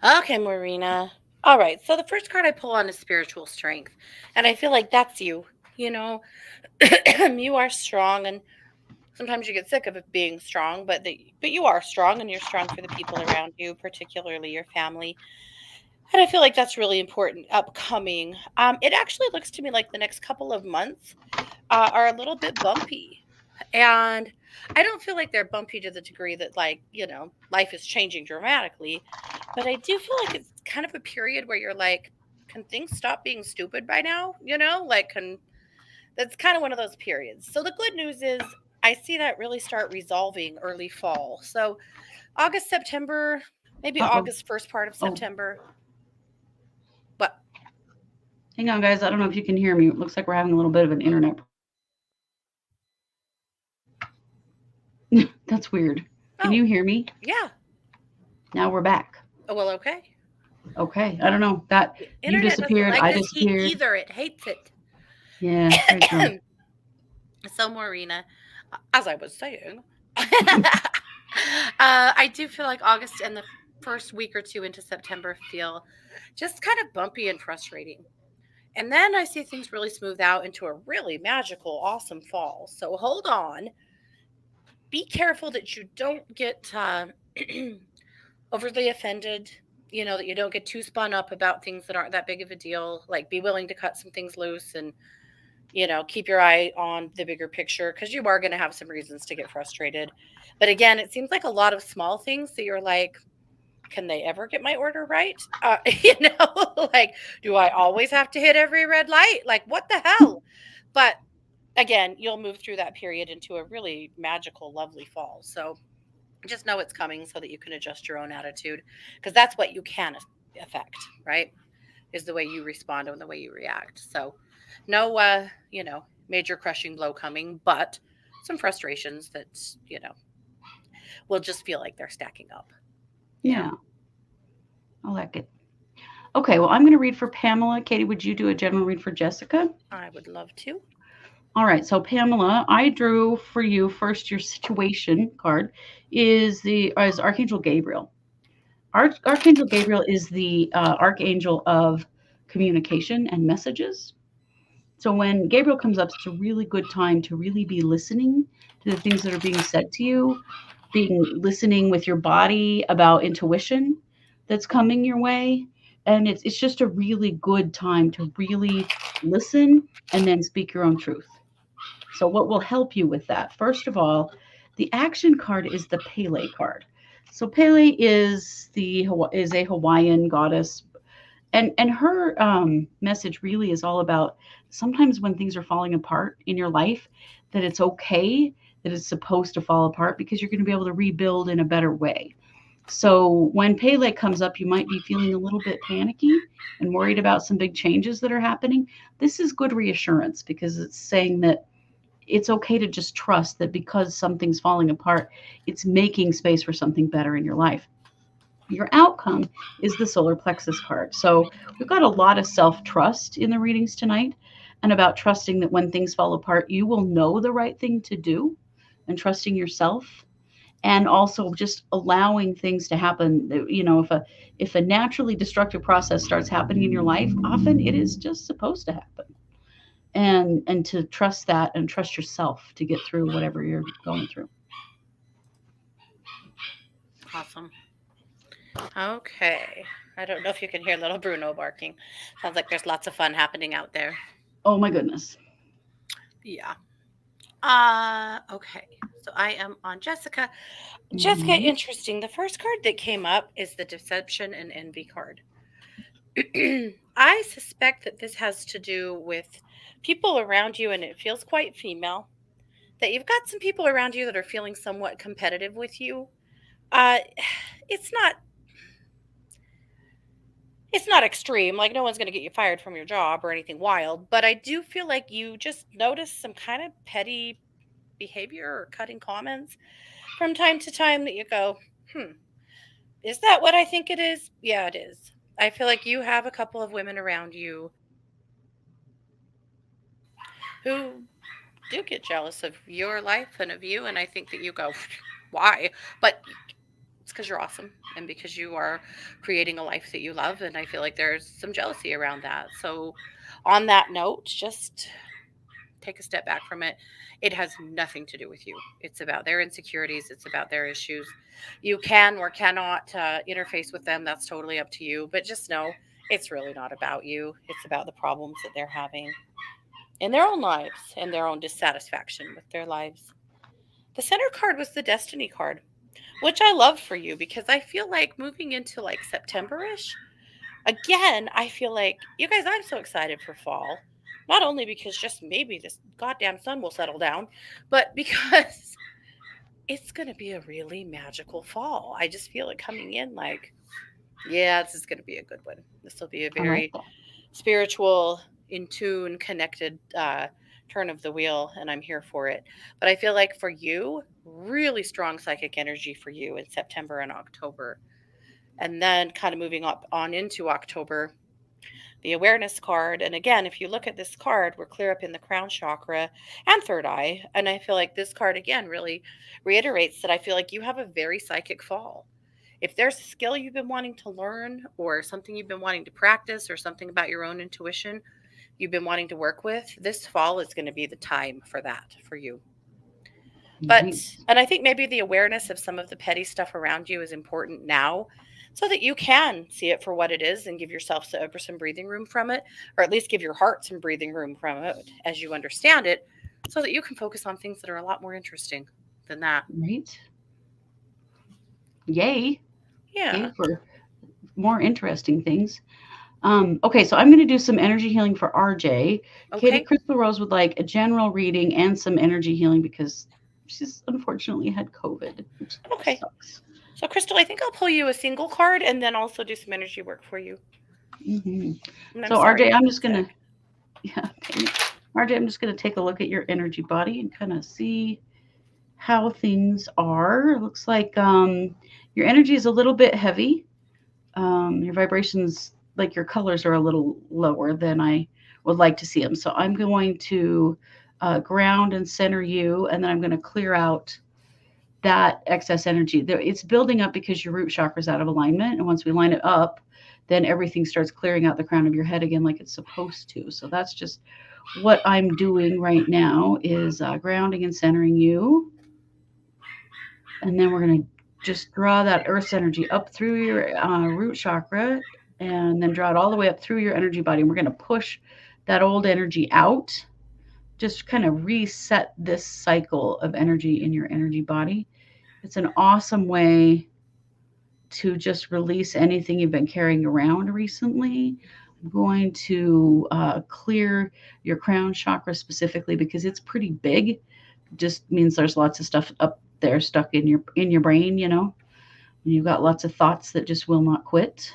Okay, Marina. All right. So the first card I pull on is spiritual strength. And I feel like that's you. You know, you are strong, and sometimes you get sick of it being strong, but you are strong, and you're strong for the people around you, particularly your family. And I feel like that's really important upcoming. It actually looks to me like the next couple of months are a little bit bumpy. And I don't feel like they're bumpy to the degree that, like, life is changing dramatically. But I do feel like it's kind of a period where you're like, can things stop being stupid by now? That's kind of one of those periods. So the good news is I see that really start resolving early fall. So August, September, maybe Uh-oh. August, first part of Oh, September. But hang on, guys. I don't know if you can hear me. It looks like we're having a little bit of an internet. That's weird. Can you hear me? Yeah. Now we're back. Oh, well, okay. Okay. I don't know. That you Internet doesn't disappeared. like I this heat disappeared. either. It hates it. Yeah. Very true. So, Marina, as I was saying, I do feel like August and the first week or two into September feel just kind of bumpy and frustrating. And then I see things really smooth out into a really magical, awesome fall. So hold on. Be careful that you don't get overly offended, that you don't get too spun up about things that aren't that big of a deal. Like, be willing to cut some things loose and, keep your eye on the bigger picture because you are going to have some reasons to get frustrated. But again, it seems like a lot of small things that you're like, can they ever get my order right? Like, do I always have to hit every red light? Like, what the hell? But again, you'll move through that period into a really magical, lovely fall. So just know it's coming so that you can adjust your own attitude because that's what you can affect, right? Is the way you respond and the way you react. So no, major crushing blow coming, but some frustrations that, will just feel like they're stacking up. Yeah. I like it. Okay. Well, I'm going to read for Pamela. Katie, would you do a general read for Jessica? I would love to. All right. So, Pamela, I drew for you first. Your situation card is Archangel Gabriel. Archangel Gabriel is the archangel of communication and messages. So when Gabriel comes up, it's a really good time to really be listening to the things that are being said to you, being listening with your body about intuition that's coming your way. And it's just a really good time to really listen and then speak your own truth. So what will help you with that? First of all, the action card is the Pele card. So Pele is a Hawaiian goddess, and her message really is all about sometimes when things are falling apart in your life, that it's okay, that it's supposed to fall apart because you're going to be able to rebuild in a better way. So when Pele comes up, you might be feeling a little bit panicky and worried about some big changes that are happening. This is good reassurance because it's saying that it's okay to just trust that because something's falling apart, it's making space for something better in your life. Your outcome is the solar plexus card. So we've got a lot of self trust in the readings tonight and about trusting that when things fall apart, you will know the right thing to do and trusting yourself, and also just allowing things to happen. If a naturally destructive process starts happening in your life, often it is just supposed to happen, and to trust that and trust yourself to get through whatever you're going through. Awesome. Okay. I don't know if you can hear little Bruno barking. Sounds like there's lots of fun happening out there. Oh my goodness. Yeah. Okay. So I am on Jessica. Jessica, Mhm. interesting. The first card that came up is the Deception and Envy card. I suspect that this has to do with people around you, and it feels quite female. That you've got some people around you that are feeling somewhat competitive with you. Uh, it's not it's not extreme. Like, no one's going to get you fired from your job or anything wild, but I do feel like you just notice some kind of petty behavior or cutting comments from time to time that you go, is that what I think it is? Yeah, it is. I feel like you have a couple of women around you who do get jealous of your life and of you, and I think that you go, why? But it's because you're awesome and because you are creating a life that you love, and I feel like there's some jealousy around that. So on that note, just take a step back from it. It has nothing to do with you. It's about their insecurities, it's about their issues. You can or cannot interface with them. That's totally up to you, but just know it's really not about you. It's about the problems that they're having in their own lives and their own dissatisfaction with their lives. The center card was the Destiny card, which I love for you because I feel like moving into like September-ish, again, I feel like, you guys, I'm so excited for fall. Not only because just maybe this goddamn sun will settle down, but because it's going to be a really magical fall. I just feel it coming in like, yeah, this is going to be a good one. This will be a I like very that. spiritual, in tune, connected turn of the wheel, and I'm here for it. But I feel like for you, really strong psychic energy for you in September and October. And then kind of moving up on into October, the awareness card. And again, if you look at this card, we're clear up in the crown chakra and third eye. And I feel like this card again really reiterates that I feel like you have a very psychic fall. If there's a skill you've been wanting to learn, or something you've been wanting to practice, or something about your own intuition you've been wanting to work with, this fall is going to be the time for that for you. But, Nice. and I think maybe the awareness of some of the petty stuff around you is important now, so that you can see it for what it is and give yourself some breathing room from it, or at least give your heart some breathing room from it as you understand it, so that you can focus on things that are a lot more interesting than that. Right. Yay. Yeah. Yay for more interesting things. Okay, so I'm going to do some energy healing for RJ. Katie Okay. Crystal Rose would like a general reading and some energy healing because she's unfortunately had COVID, which Okay. sucks. So, Crystal, I think I'll pull you a single card and then also do some energy work for you. Hmm. And I'm So sorry RJ, you're I'm just going to, sick. yeah, RJ, I'm just going to take a look at your energy body and kind of see how things are. It looks like your energy is a little bit heavy. Your vibrations, like your colors, are a little lower than I would like to see them. So I'm going to ground and center you, and then I'm going to clear out that excess energy. It's building up because your root chakra is out of alignment. And once we line it up, then everything starts clearing out the crown of your head again like it's supposed to. So that's just what I'm doing right now is grounding and centering you. And then we're going to just draw that earth's energy up through your root chakra and then draw it all the way up through your energy body. And we're going to push that old energy out, just kind of reset this cycle of energy in your energy body. It's an awesome way to just release anything you've been carrying around recently. I'm going to clear your crown chakra specifically because it's pretty big. Just means there's lots of stuff up there stuck in your brain, you know. You've got lots of thoughts that just will not quit.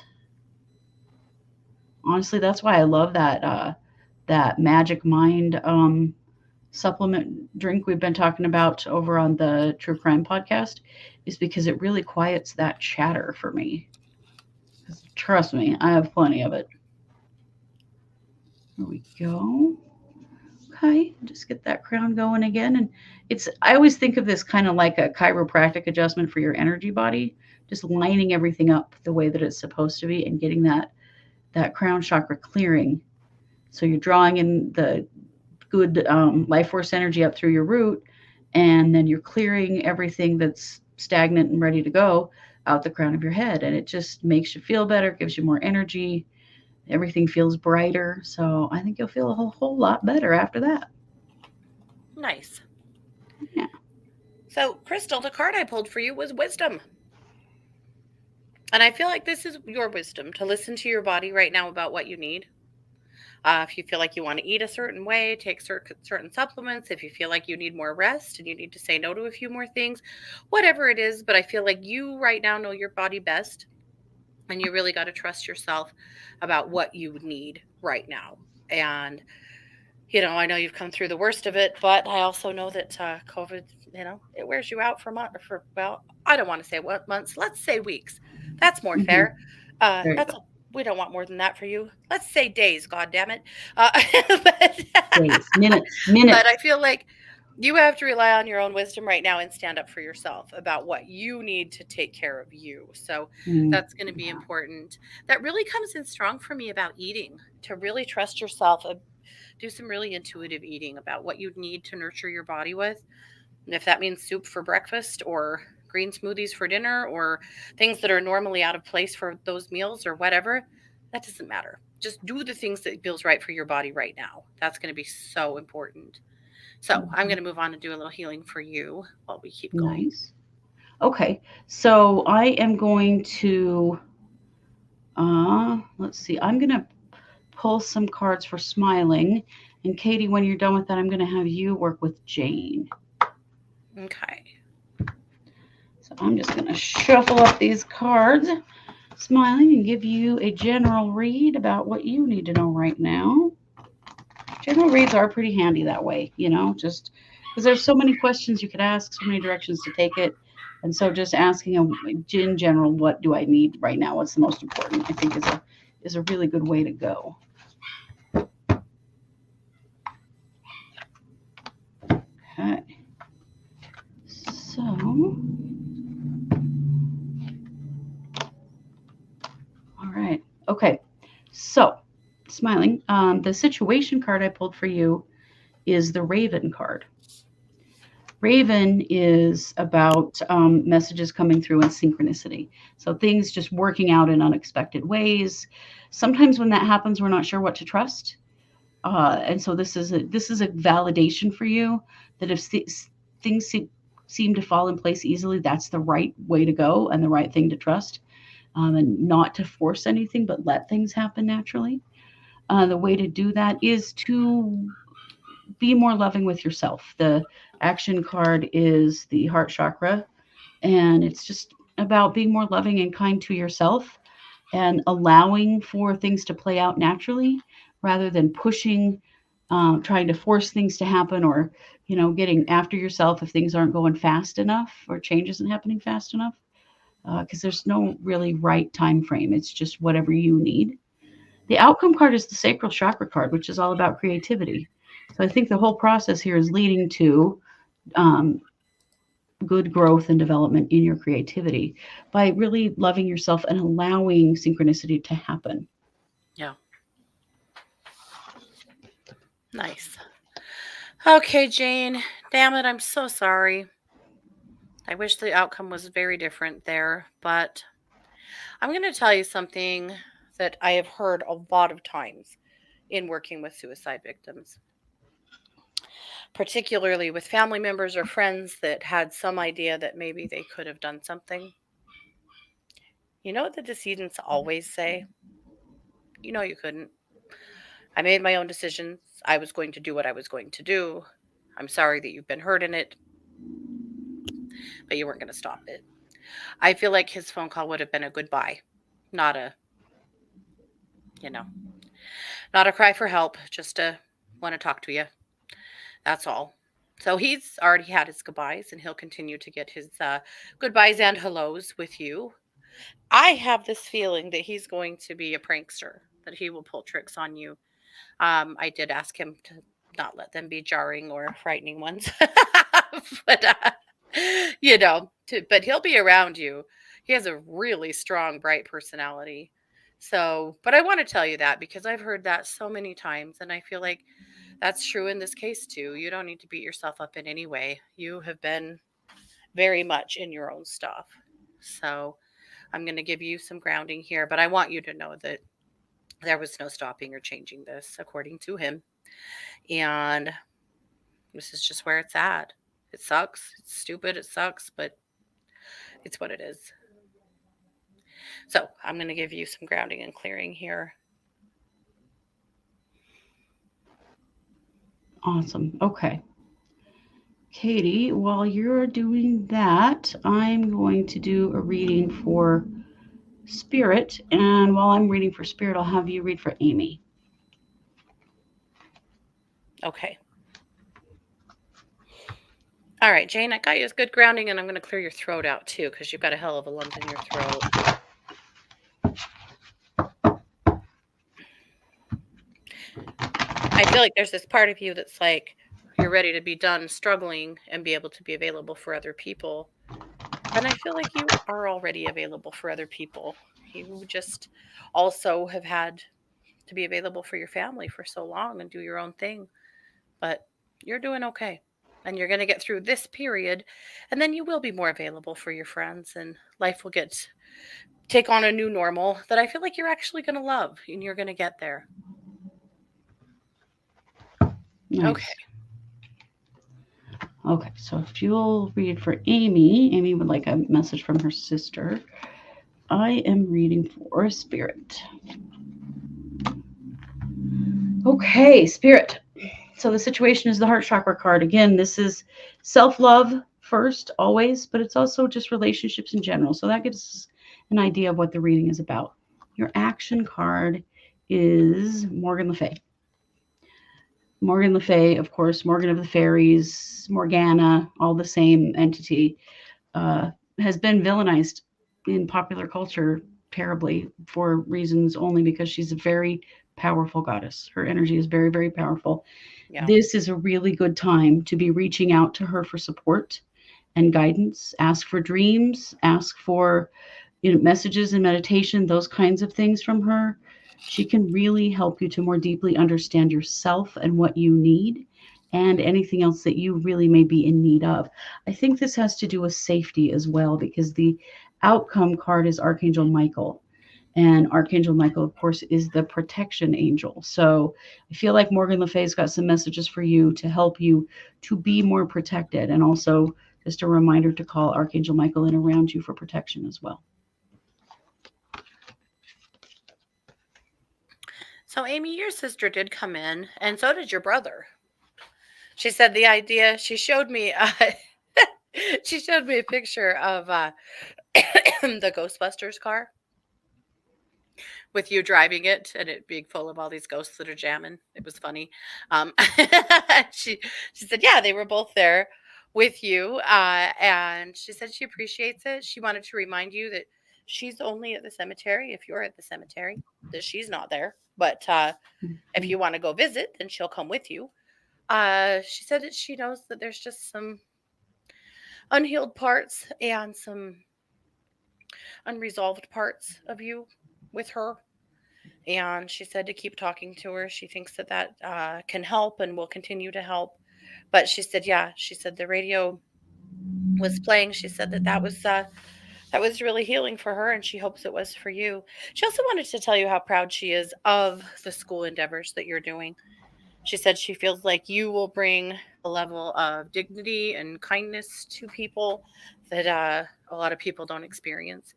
Honestly, that's why I love that Magic Mind supplement drink we've been talking about over on the True Crime podcast, is because it really quiets that chatter for me. Trust me, I have plenty of it. There we go. Okay, just get that crown going again. And I always think of this kind of like a chiropractic adjustment for your energy body, just lining everything up the way that it's supposed to be and getting that crown chakra clearing. So you're drawing in the good life force energy up through your root, and then you're clearing everything that's stagnant and ready to go out the crown of your head. And it just makes you feel better, gives you more energy. Everything feels brighter. So I think you'll feel a whole lot better after that. Nice. Yeah. So, Crystal, the card I pulled for you was wisdom. And I feel like this is your wisdom to listen to your body right now about what you need. If you feel like you want to eat a certain way, take certain supplements, if you feel like you need more rest and you need to say no to a few more things, whatever it is. But I feel like you right now know your body best, and you really got to trust yourself about what you need right now. And, I know you've come through the worst of it, but I also know that COVID, it wears you out well, I don't want to say what months, let's say weeks. That's more Mm-hmm. fair. There you That's go. We don't want more than that for you. Let's say days, God damn it. But, Days, minutes, but I minutes. feel like you have to rely on your own wisdom right now and stand up for yourself about what you need to take care of you. So Mm, that's going to be important. That really comes in strong for me about eating, to really trust yourself, do some really intuitive eating about what you need to nurture your body with. And if that means soup for breakfast or green smoothies for dinner or things that are normally out of place for those meals or whatever, that doesn't matter. Just do the things that feels right for your body right now. That's going to be so important. So I'm mhm. going to move on and do a little healing for you while we keep going. Nice. Okay, so I am going to Let's see. I'm gonna pull some cards for smiling. And Katie, when you're done with that, I'm gonna have you work with Jane. Okay. So I'm just gonna shuffle up these cards, smiling, and give you a general read about what you need to know right now. General reads are pretty handy that way, just because there's so many questions you could ask, so many directions to take it. And so just asking in general, what do I need right now? What's the most important? I think is a really good way to go. Okay. So, all right. Okay. So, smiling. The situation card I pulled for you is the Raven card. Raven is about messages coming through in synchronicity. So things just working out in unexpected ways. Sometimes when that happens, we're not sure what to trust. And so this is a validation for you that if things seem to fall in place easily, that's the right way to go and the right thing to trust, and not to force anything, but let things happen naturally. The way to do that is to be more loving with yourself. The action card is the heart chakra, and it's just about being more loving and kind to yourself and allowing for things to play out naturally rather than pushing, trying to force things to happen, or getting after yourself if things aren't going fast enough or change isn't happening fast enough, because there's no really right time frame. It's just whatever you need. The outcome card is the sacral chakra card, which is all about creativity. So I think the whole process here is leading to um, good growth and development in your creativity by really loving yourself and allowing synchronicity to happen. Yeah. Nice. Okay, Jane. Damn it, I'm so sorry. I wish the outcome was very different there, but I'm going to tell you something that I have heard a lot of times in working with suicide victims, particularly with family members or friends that had some idea that maybe they could have done something. You know what the decedents always say? You know you couldn't. I made my own decisions. I was going to do what I was going to do. I'm sorry that you've been hurt in it, but you weren't going to stop it. I feel like his phone call would have been a goodbye, not a, you know, not a cry for help, just a want to talk to you. That's all. So he's already had his goodbyes, and he'll continue to get his goodbyes and hellos with you. I have this feeling that he's going to be a prankster, that he will pull tricks on you. I did ask him to not let them be jarring or frightening ones, but but he'll be around you. He has a really strong, bright personality. So, but I want to tell you that because I've heard that so many times, and I feel like that's true in this case too. You don't need to beat yourself up in any way. You have been very much in your own stuff. So, I'm going to give you some grounding here, but I want you to know that there was no stopping or changing this, according to him. And this is just where it's at. It sucks. It's stupid. It sucks, but it's what it is. So I'm going to give you some grounding and clearing here. Awesome. Okay. Katie, while you're doing that, I'm going to do a reading for Spirit. And while I'm reading for Spirit, I'll have you read for Amy. Okay. All right, Jane, I got you a good grounding, and I'm going to clear your throat out too because you've got a hell of a lump in your throat. I feel like there's this part of you that's like, you're ready to be done struggling and be able to be available for other people. And I feel like you are already available for other people. You just also have had to be available for your family for so long and do your own thing. But you're doing okay. And you're going to get through this period. And then you will be more available for your friends. And life will take on a new normal that I feel like you're actually going to love. And you're going to get there. Nice. Okay. Okay, so if you'll read for Amy, Amy would like a message from her sister. I am reading for Spirit. Okay, Spirit. So the situation is the heart chakra card. Again, this is self-love first, always, but it's also just relationships in general. So that gives us an idea of what the reading is about. Your action card is Morgan Le Fay. Morgan Le Fay, of course, Morgan of the Fairies, Morgana, all the same entity, uh, has been villainized in popular culture terribly for reasons only because she's a very powerful goddess. Her energy is very, very powerful. Yeah. This is a really good time to be reaching out to her for support and guidance. Ask for dreams, ask for messages and meditation, those kinds of things from her. She can really help you to more deeply understand yourself and what you need and anything else that you really may be in need of. I think this has to do with safety as well because the outcome card is Archangel Michael. And Archangel Michael, of course, is the protection angel. So I feel like Morgan Le Fay's got some messages for you to help you to be more protected. And also just a reminder to call Archangel Michael in around you for protection as well. So, Amy, your sister did come in, and so did your brother. She said the idea. She showed me. She showed me a picture of the Ghostbusters car with you driving it and it being full of all these ghosts that are jamming. It was funny. Um, she she said, yeah, they were both there with you, and she said she appreciates it. She wanted to remind you that she's only at the cemetery if you're at the cemetery. That she's not there, but if you want to go visit, then she'll come with you. She said that she knows that there's just some unhealed parts and some unresolved parts of you with her. And she said to keep talking to her. She thinks that can help and will continue to help. But she said, yeah, she said the radio was playing. She said that was really healing for her, and she hopes it was for you. She also wanted to tell you how proud she is of the school endeavors that you're doing. She said she feels like you will bring a level of dignity and kindness to people that a lot of people don't experience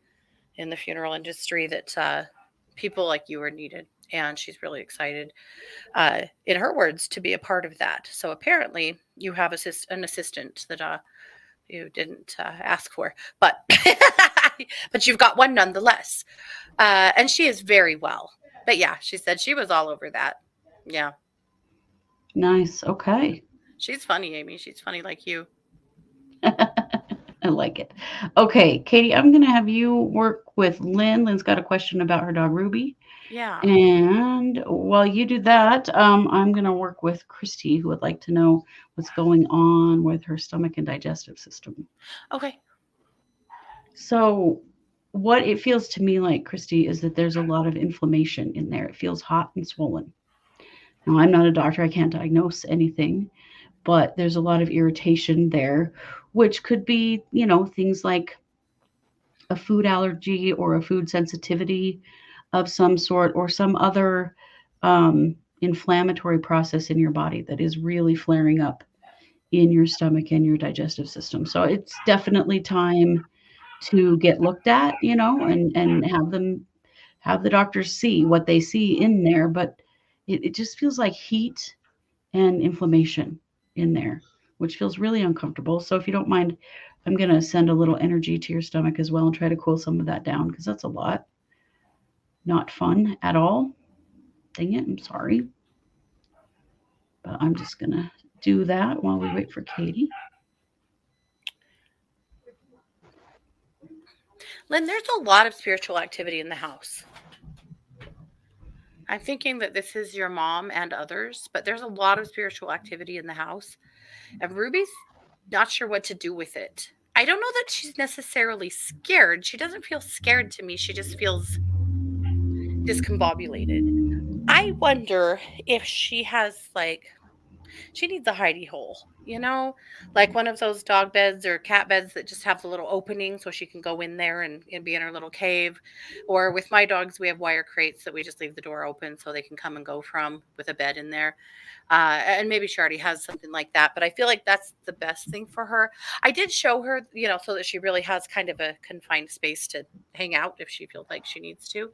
in the funeral industry, that people like you are needed. And she's really excited, in her words, to be a part of that. So apparently, you have an assistant that you didn't ask for, but but you've got one nonetheless. And she is very well. But yeah, she said she was all over that. Yeah. Nice. Okay. She's funny, Amy. She's funny like you. I like it. Okay, Katie, I'm going to have you work with Lynn. Lynn's got a question about her dog Ruby. Yeah. And while you do that, I'm going to work with Christy, who would like to know what's going on with her stomach and digestive system. Okay. So, what it feels to me like, Christy, is that there's a lot of inflammation in there. It feels hot and swollen. Now, I'm not a doctor, I can't diagnose anything, but there's a lot of irritation there, which could be, things like a food allergy or a food sensitivity of some sort or some other inflammatory process in your body that is really flaring up in your stomach and your digestive system. So it's definitely time to get looked at, and have the doctors see what they see in there. But it just feels like heat and inflammation in there, which feels really uncomfortable. So if you don't mind, I'm going to send a little energy to your stomach as well and try to cool some of that down because that's a lot. Not fun at all. Dang it, I'm sorry. But I'm just going to do that while we wait for Katie. Lynn, there's a lot of spiritual activity in the house. I'm thinking that this is your mom and others, but there's a lot of spiritual activity in the house. And Ruby's not sure what to do with it. I don't know that she's necessarily scared. She doesn't feel scared to me. She just feels discombobulated. I wonder if she has, like, she needs a hidey hole. like one of those dog beds or cat beds that just have the little opening so she can go in there and be in her little cave. Or with my dogs, we have wire crates that we just leave the door open so they can come and go from with a bed in there. And maybe she already has something like that, but I feel like that's the best thing for her. I did show her, so that she really has kind of a confined space to hang out if she feels like she needs to.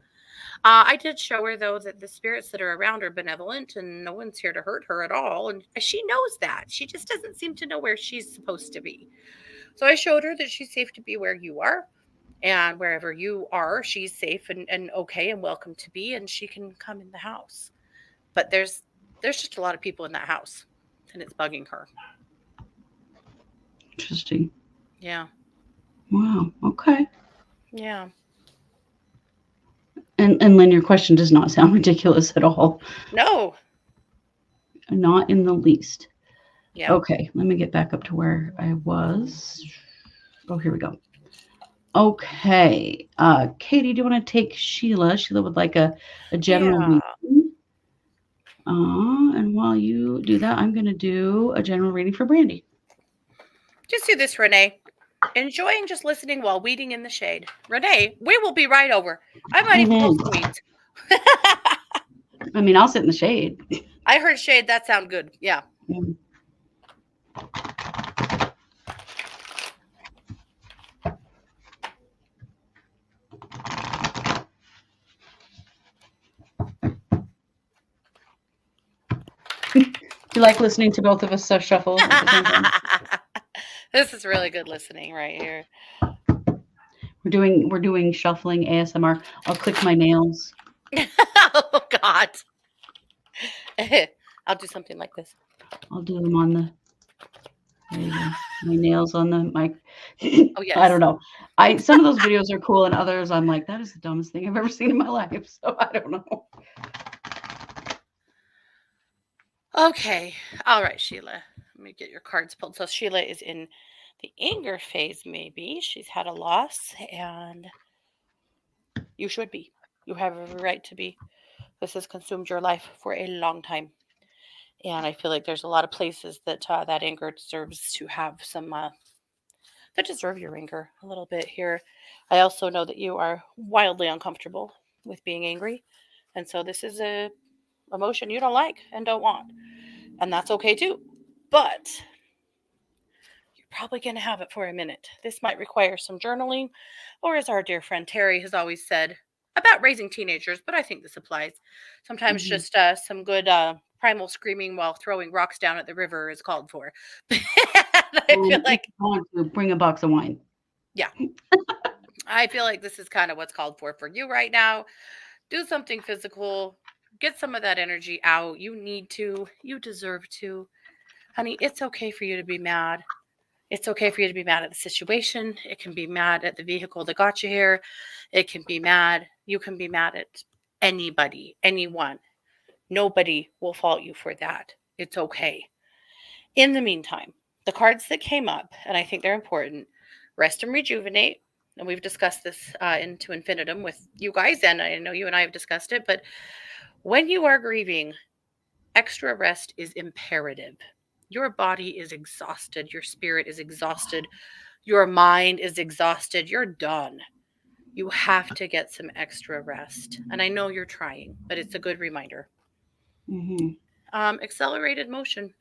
I did show her, though, that the spirits that are around are benevolent and no one's here to hurt her at all. And she knows that. She just doesn't seem to know where she's supposed to be. So I showed her that she's safe to be where you are. And wherever you are, she's safe and okay and welcome to be. And she can come in the house. But there's just a lot of people in that house. And it's bugging her. Interesting. Yeah. Wow. Okay. Yeah. And Lynn, your question does not sound ridiculous at all. No. Not in the least. Yeah. Okay, let me get back up to where I was. Oh, here we go. Okay. Katie, do you want to take Sheila? Sheila would like a general reading. And while you do that, I'm going to do a general reading for Brandy. Just do this, Renee. Enjoying just listening while weeding in the shade. Renee, we will be right over. I might even pull some weeds. I mean, I'll sit in the shade. I heard shade. That sounds good. Yeah. You like listening to both of us shuffle? This is really good listening right here. We're doing shuffling ASMR. I'll click my nails. Oh God. I'll do something like this. I'll do them on the my nails on the mic. Oh yes. I don't know. Some of those videos are cool, and others I'm like, that is the dumbest thing I've ever seen in my life. So I don't know. Okay. All right, Sheila. Let me get your cards pulled. So Sheila is in the anger phase, maybe. She's had a loss, and you should be. You have every right to be. This has consumed your life for a long time. And I feel like there's a lot of places that that anger deserves to have some, that deserve your anger a little bit here. I also know that you are wildly uncomfortable with being angry. And so this is a emotion you don't like and don't want. And that's okay too. But you're probably going to have it for a minute. This might require some journaling, or as our dear friend Terry has always said about raising teenagers, but I think this applies. Sometimes just some good primal screaming while throwing rocks down at the river is called for. I feel like I want to bring a box of wine. Yeah. I feel like this is kind of what's called for you right now. Do something physical. Get some of that energy out. You need to. You deserve to. Honey, it's okay for you to be mad. It's okay for you to be mad at the situation. It can be mad at the vehicle that got you here. It can be mad. You can be mad at anybody, anyone. Nobody will fault you for that. It's okay. In the meantime, the cards that came up, and I think they're important, rest and rejuvenate. And we've discussed this into infinitum with you guys, and I know you and I have discussed it, but when you are grieving, extra rest is imperative. Your body is exhausted. Your spirit is exhausted. Your mind is exhausted. You're done. You have to get some extra rest. And I know you're trying, but it's a good reminder. Accelerated motion.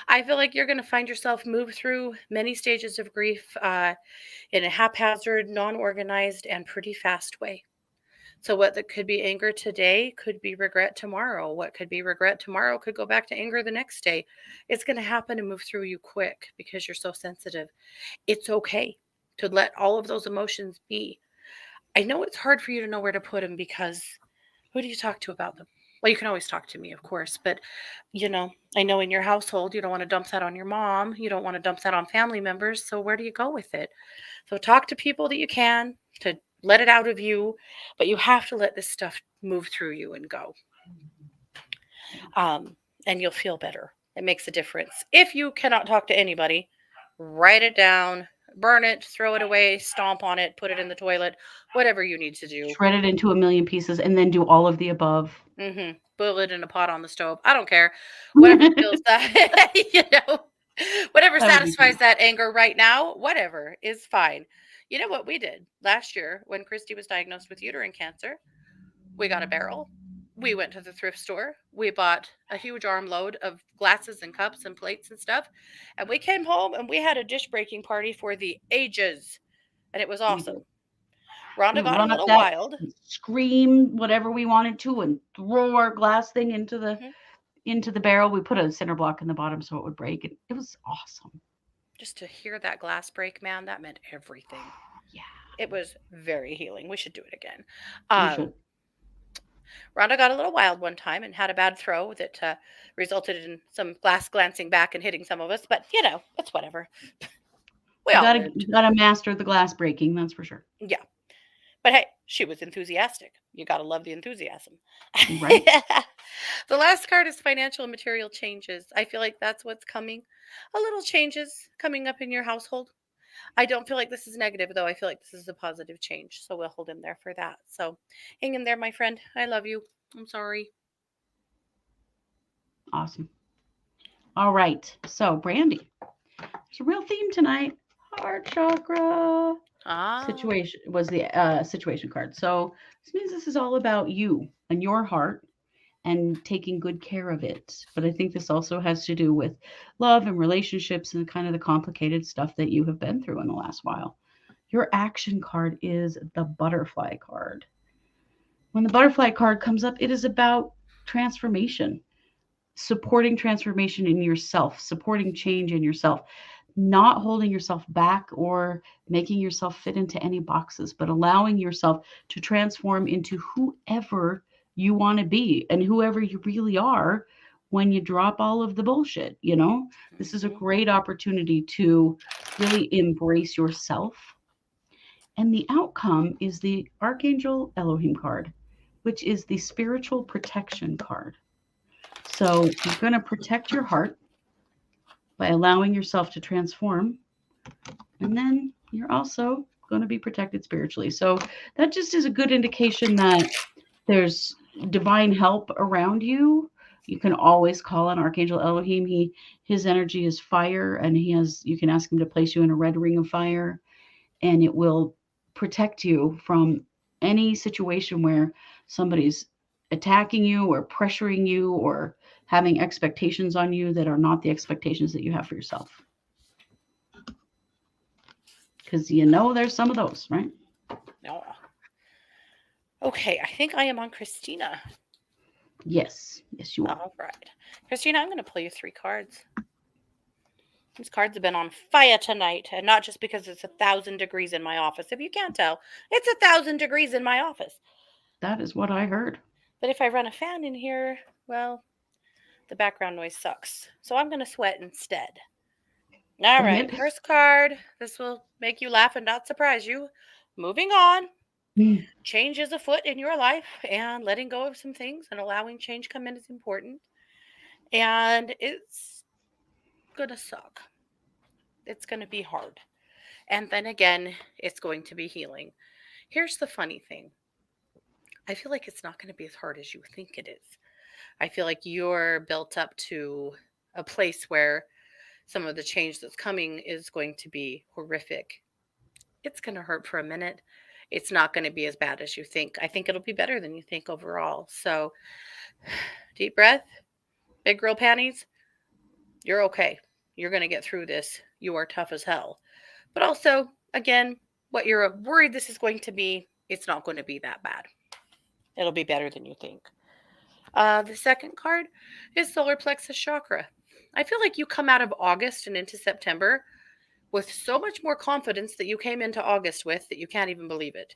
I feel like you're going to find yourself move through many stages of grief in a haphazard, non-organized, and pretty fast way. So what that could be anger today could be regret tomorrow. What could be regret tomorrow could go back to anger the next day. It's going to happen and move through you quick because you're so sensitive. It's okay to let all of those emotions be. I know it's hard for you to know where to put them because who do you talk to about them? Well, you can always talk to me, of course, but I know in your household, you don't want to dump that on your mom. You don't want to dump that on family members. So where do you go with it? So talk to people that you can to let it out of you, but you have to let this stuff move through you and go. And you'll feel better. It makes a difference. If you cannot talk to anybody, write it down, burn it, throw it away, stomp on it, put it in the toilet, whatever you need to do. Shred it into a million pieces and then do all of the above. Boil it in a pot on the stove. I don't care. Whatever feels that, Whatever That would be satisfies fun. that anger right now, whatever is fine. You know what we did last year when Christy was diagnosed with uterine cancer? We got a barrel. We went to the thrift store. We bought a huge armload of glasses and cups and plates and stuff. And we came home and we had a dish breaking party for the ages. And it was We awesome. did. We Rhonda would got a run up little that wild. and scream whatever we wanted to and throw our glass thing into the Mhm. barrel. We put a cinder block in the bottom so it would break. It was awesome. Just to hear that glass break, man, that meant everything. Yeah, It was very healing. We should do it again. we should. Rhonda got a little wild one time and had a bad throw that resulted in some glass glancing back and hitting some of us. But it's whatever. We You all gotta lived. master the glass breaking, that's for sure. Yeah. But hey, she was enthusiastic. You got to love the enthusiasm. Right? The last card is financial and material changes. I feel like that's what's coming. A little changes coming up in your household. I don't feel like this is negative, though. I feel like this is a positive change. So we'll hold him there for that. So hang in there, my friend. I love you. I'm sorry. Awesome. All right. So, Brandy, it's a real theme tonight. Heart chakra. Situation was the situation card. So, this means this is all about you and your heart and taking good care of it. But I think this also has to do with love and relationships and kind of the complicated stuff that you have been through in the last while. Your action card is the butterfly card. When the butterfly card comes up, it is about transformation, supporting transformation in yourself, supporting change in yourself, not holding yourself back or making yourself fit into any boxes, but allowing yourself to transform into whoever you want to be and whoever you really are when you drop all of the bullshit, you know? This is a Mhm. great opportunity to really embrace yourself. And the outcome is the Archangel Elohim card, which is the spiritual protection card. So you're going to protect your heart by allowing yourself to transform. And then you're also going to be protected spiritually. So that just is a good indication that there's divine help around you. You can always call on Archangel Elohim. His energy is fire, and you can ask him to place you in a red ring of fire, and it will protect you from any situation where somebody's attacking you or pressuring you or having expectations on you that are not the expectations that you have for yourself. Because there's some of those, right? No. Okay, I think I am on Christina. Yes, you are. All right. Christina, I'm going to play you 3 cards. These cards have been on fire tonight, and not just because it's 1,000 degrees in my office. If you can't tell, it's 1,000 degrees in my office. That is what I heard. But if I run a fan in here, well, the background noise sucks. So I'm going to sweat instead. All Dang right, it. first card. This will make you laugh and not surprise you. Moving on. Change is afoot in your life, and letting go of some things and allowing change come in is important. And it's going to suck. It's going to be hard. And then again, it's going to be healing. Here's the funny thing. I feel like it's not going to be as hard as you think it is. I feel like you're built up to a place where some of the change that's coming is going to be horrific. It's going to hurt for a minute. It's not going to be as bad as you think. I think it'll be better than you think overall. So, deep breath, big girl panties. You're okay. You're going to get through this. You are tough as hell. But also, again, what you're worried this is going to be, it's not going to be that bad. It'll be better than you think. The second card is solar plexus chakra. I feel like you come out of August and into September with so much more confidence that you came into August with that you can't even believe it.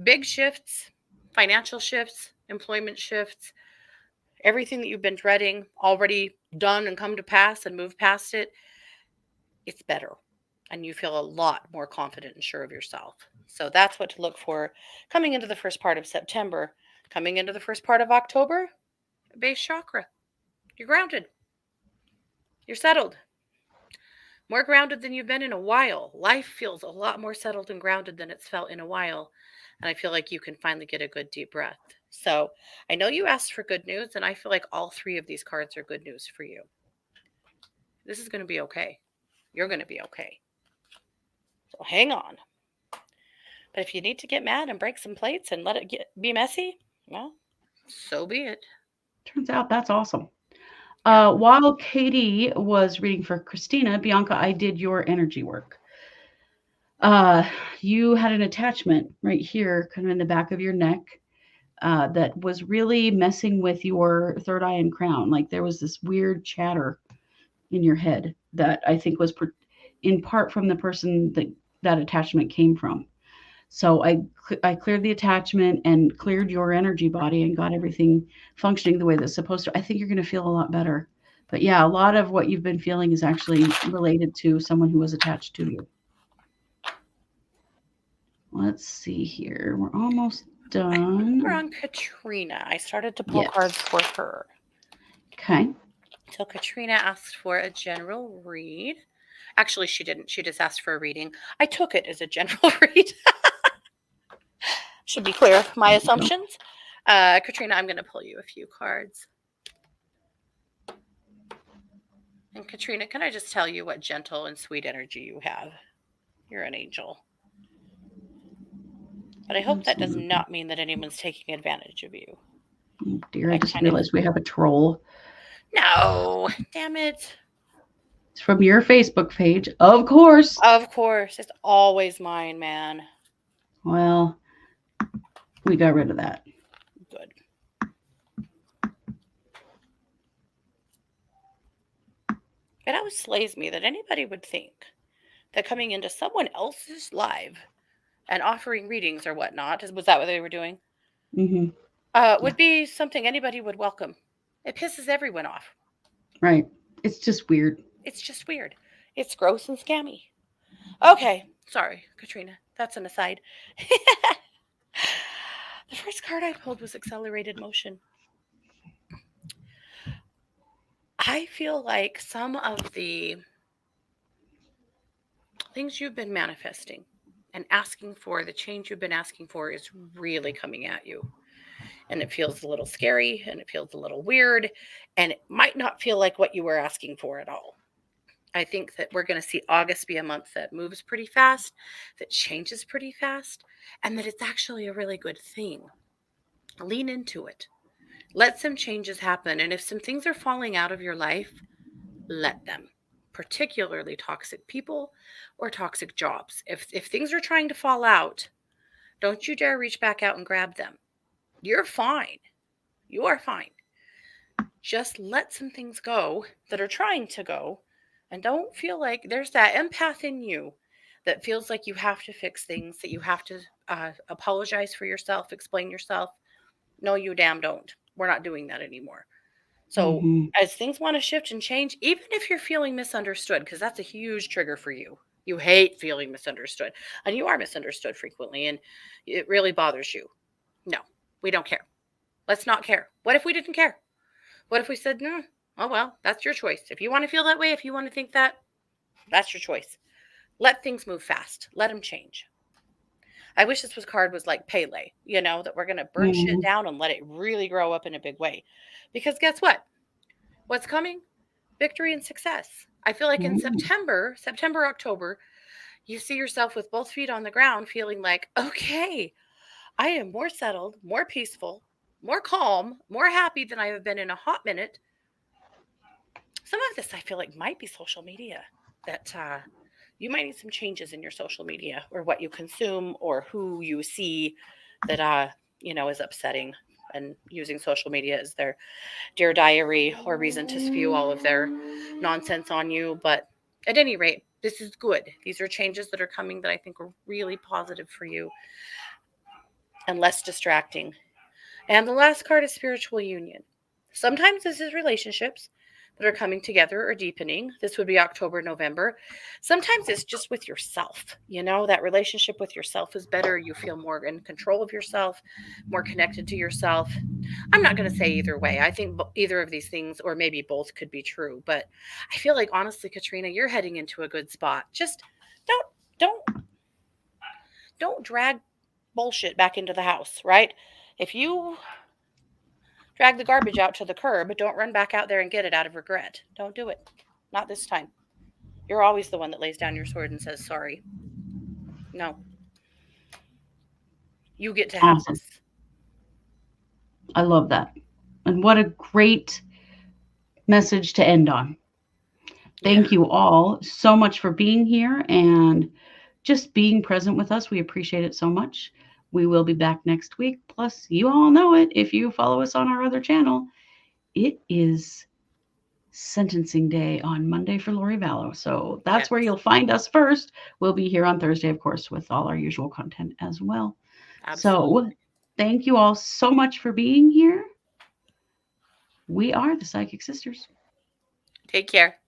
Big shifts, financial shifts, employment shifts, everything that you've been dreading already done and come to pass and move past it. It's better. And you feel a lot more confident and sure of yourself. So that's what to look for coming into the first part of September. Coming into the first part of October, base chakra. You're grounded. You're settled. More grounded than you've been in a while. Life feels a lot more settled and grounded than it's felt in a while. And I feel like you can finally get a good deep breath. So I know you asked for good news, and I feel like all 3 of these cards are good news for you. This is going to be okay. You're going to be okay. So hang on. But if you need to get mad and break some plates and let it be messy, well, so be it. Turns out that's awesome. Yeah. While Katie was reading for Christina, Bianca, I did your energy work. You had an attachment right here, kind of in the back of your neck, that was really messing with your third eye and crown. Like there was this weird chatter in your head that I think was in part from the person that attachment came from. So I cleared the attachment and cleared your energy body and got everything functioning the way that's supposed to. I think you're going to feel a lot better. But yeah, a lot of what you've been feeling is actually related to someone who was attached to you. Let's see here. We're almost done. We're on Katrina. I started to pull cards for her. Okay. So Katrina asked for a general read. Actually, she didn't. She just asked for a reading. I took it as a general read. Should be clear my assumptions. Katrina, I'm going to pull you a few cards. And Katrina, can I just tell you what gentle and sweet energy you have? You're an angel. But I hope that does not mean that anyone's taking advantage of you. Oh dear, I just realized we have a troll. No, damn it. It's from your Facebook page, of course. Of course. It's always mine, man. Well, we got rid of that. Good. It always slays me that anybody would think that coming into someone else's live and offering readings or whatnot, was that what they were doing? Mm-hmm. Would be something anybody would welcome. It pisses everyone off. Right. It's just weird. It's just weird. It's gross and scammy. Okay. Sorry, Katrina. That's an aside. The first card I pulled was Accelerated Motion. I feel like some of the things you've been manifesting and asking for, the change you've been asking for, is really coming at you. And it feels a little scary and it feels a little weird. And it might not feel like what you were asking for at all. I think that we're going to see August be a month that moves pretty fast, that changes pretty fast, and that it's actually a really good thing. Lean into it. Let some changes happen. And if some things are falling out of your life, let them. Particularly toxic people or toxic jobs. If things are trying to fall out, don't you dare reach back out and grab them. You're fine. You are fine. Just let some things go that are trying to go, and don't feel like there's that empath in you that feels like you have to fix things, that you have to apologize for yourself, explain yourself. No, you damn don't. We're not doing that anymore. So as things want to shift and change, even if you're feeling misunderstood, because that's a huge trigger for you. You hate feeling misunderstood, and you are misunderstood frequently, and it really bothers you. No, we don't care. Let's not care. What if we didn't care? What if we said, no, oh, well, that's your choice. If you want to feel that way, if you want to think that, that's your choice. Let things move fast. Let them change. I wish this card was like Pele, that we're going to burn shit down and let it really grow up in a big way. Because guess what? What's coming? Victory and success. I feel like in September, October, you see yourself with both feet on the ground feeling like, okay, I am more settled, more peaceful, more calm, more happy than I have been in a hot minute. Some of this I feel like might be social media, that you might need some changes in your social media or what you consume or who you see that, is upsetting, and using social media as their dear diary or reason to spew all of their nonsense on you. But at any rate, this is good. These are changes that are coming that I think are really positive for you and less distracting. And the last card is Spiritual Union. Sometimes this is relationships that are coming together or deepening. This would be October, November. Sometimes it's just with yourself. That relationship with yourself is better. You feel more in control of yourself, more connected to yourself. I'm not going to say either way. I think either of these things, or maybe both, could be true. But I feel like, honestly, Katrina, you're heading into a good spot. Just don't drag bullshit back into the house, right? If you drag the garbage out to the curb, don't run back out there and get it out of regret. Don't do it. Not this time. You're always the one that lays down your sword and says sorry. No. You get to have Awesome. this. I love that. And what a great message to end on. Thank you all so much for being here and just being present with us. We appreciate it so much. We will be back next week. Plus, you all know it if you follow us on our other channel. It is sentencing day on Monday for Lori Vallow. So that's where you'll find us first. We'll be here on Thursday, of course, with all our usual content as well. Absolutely. So thank you all so much for being here. We are the Psychic Sisters. Take care.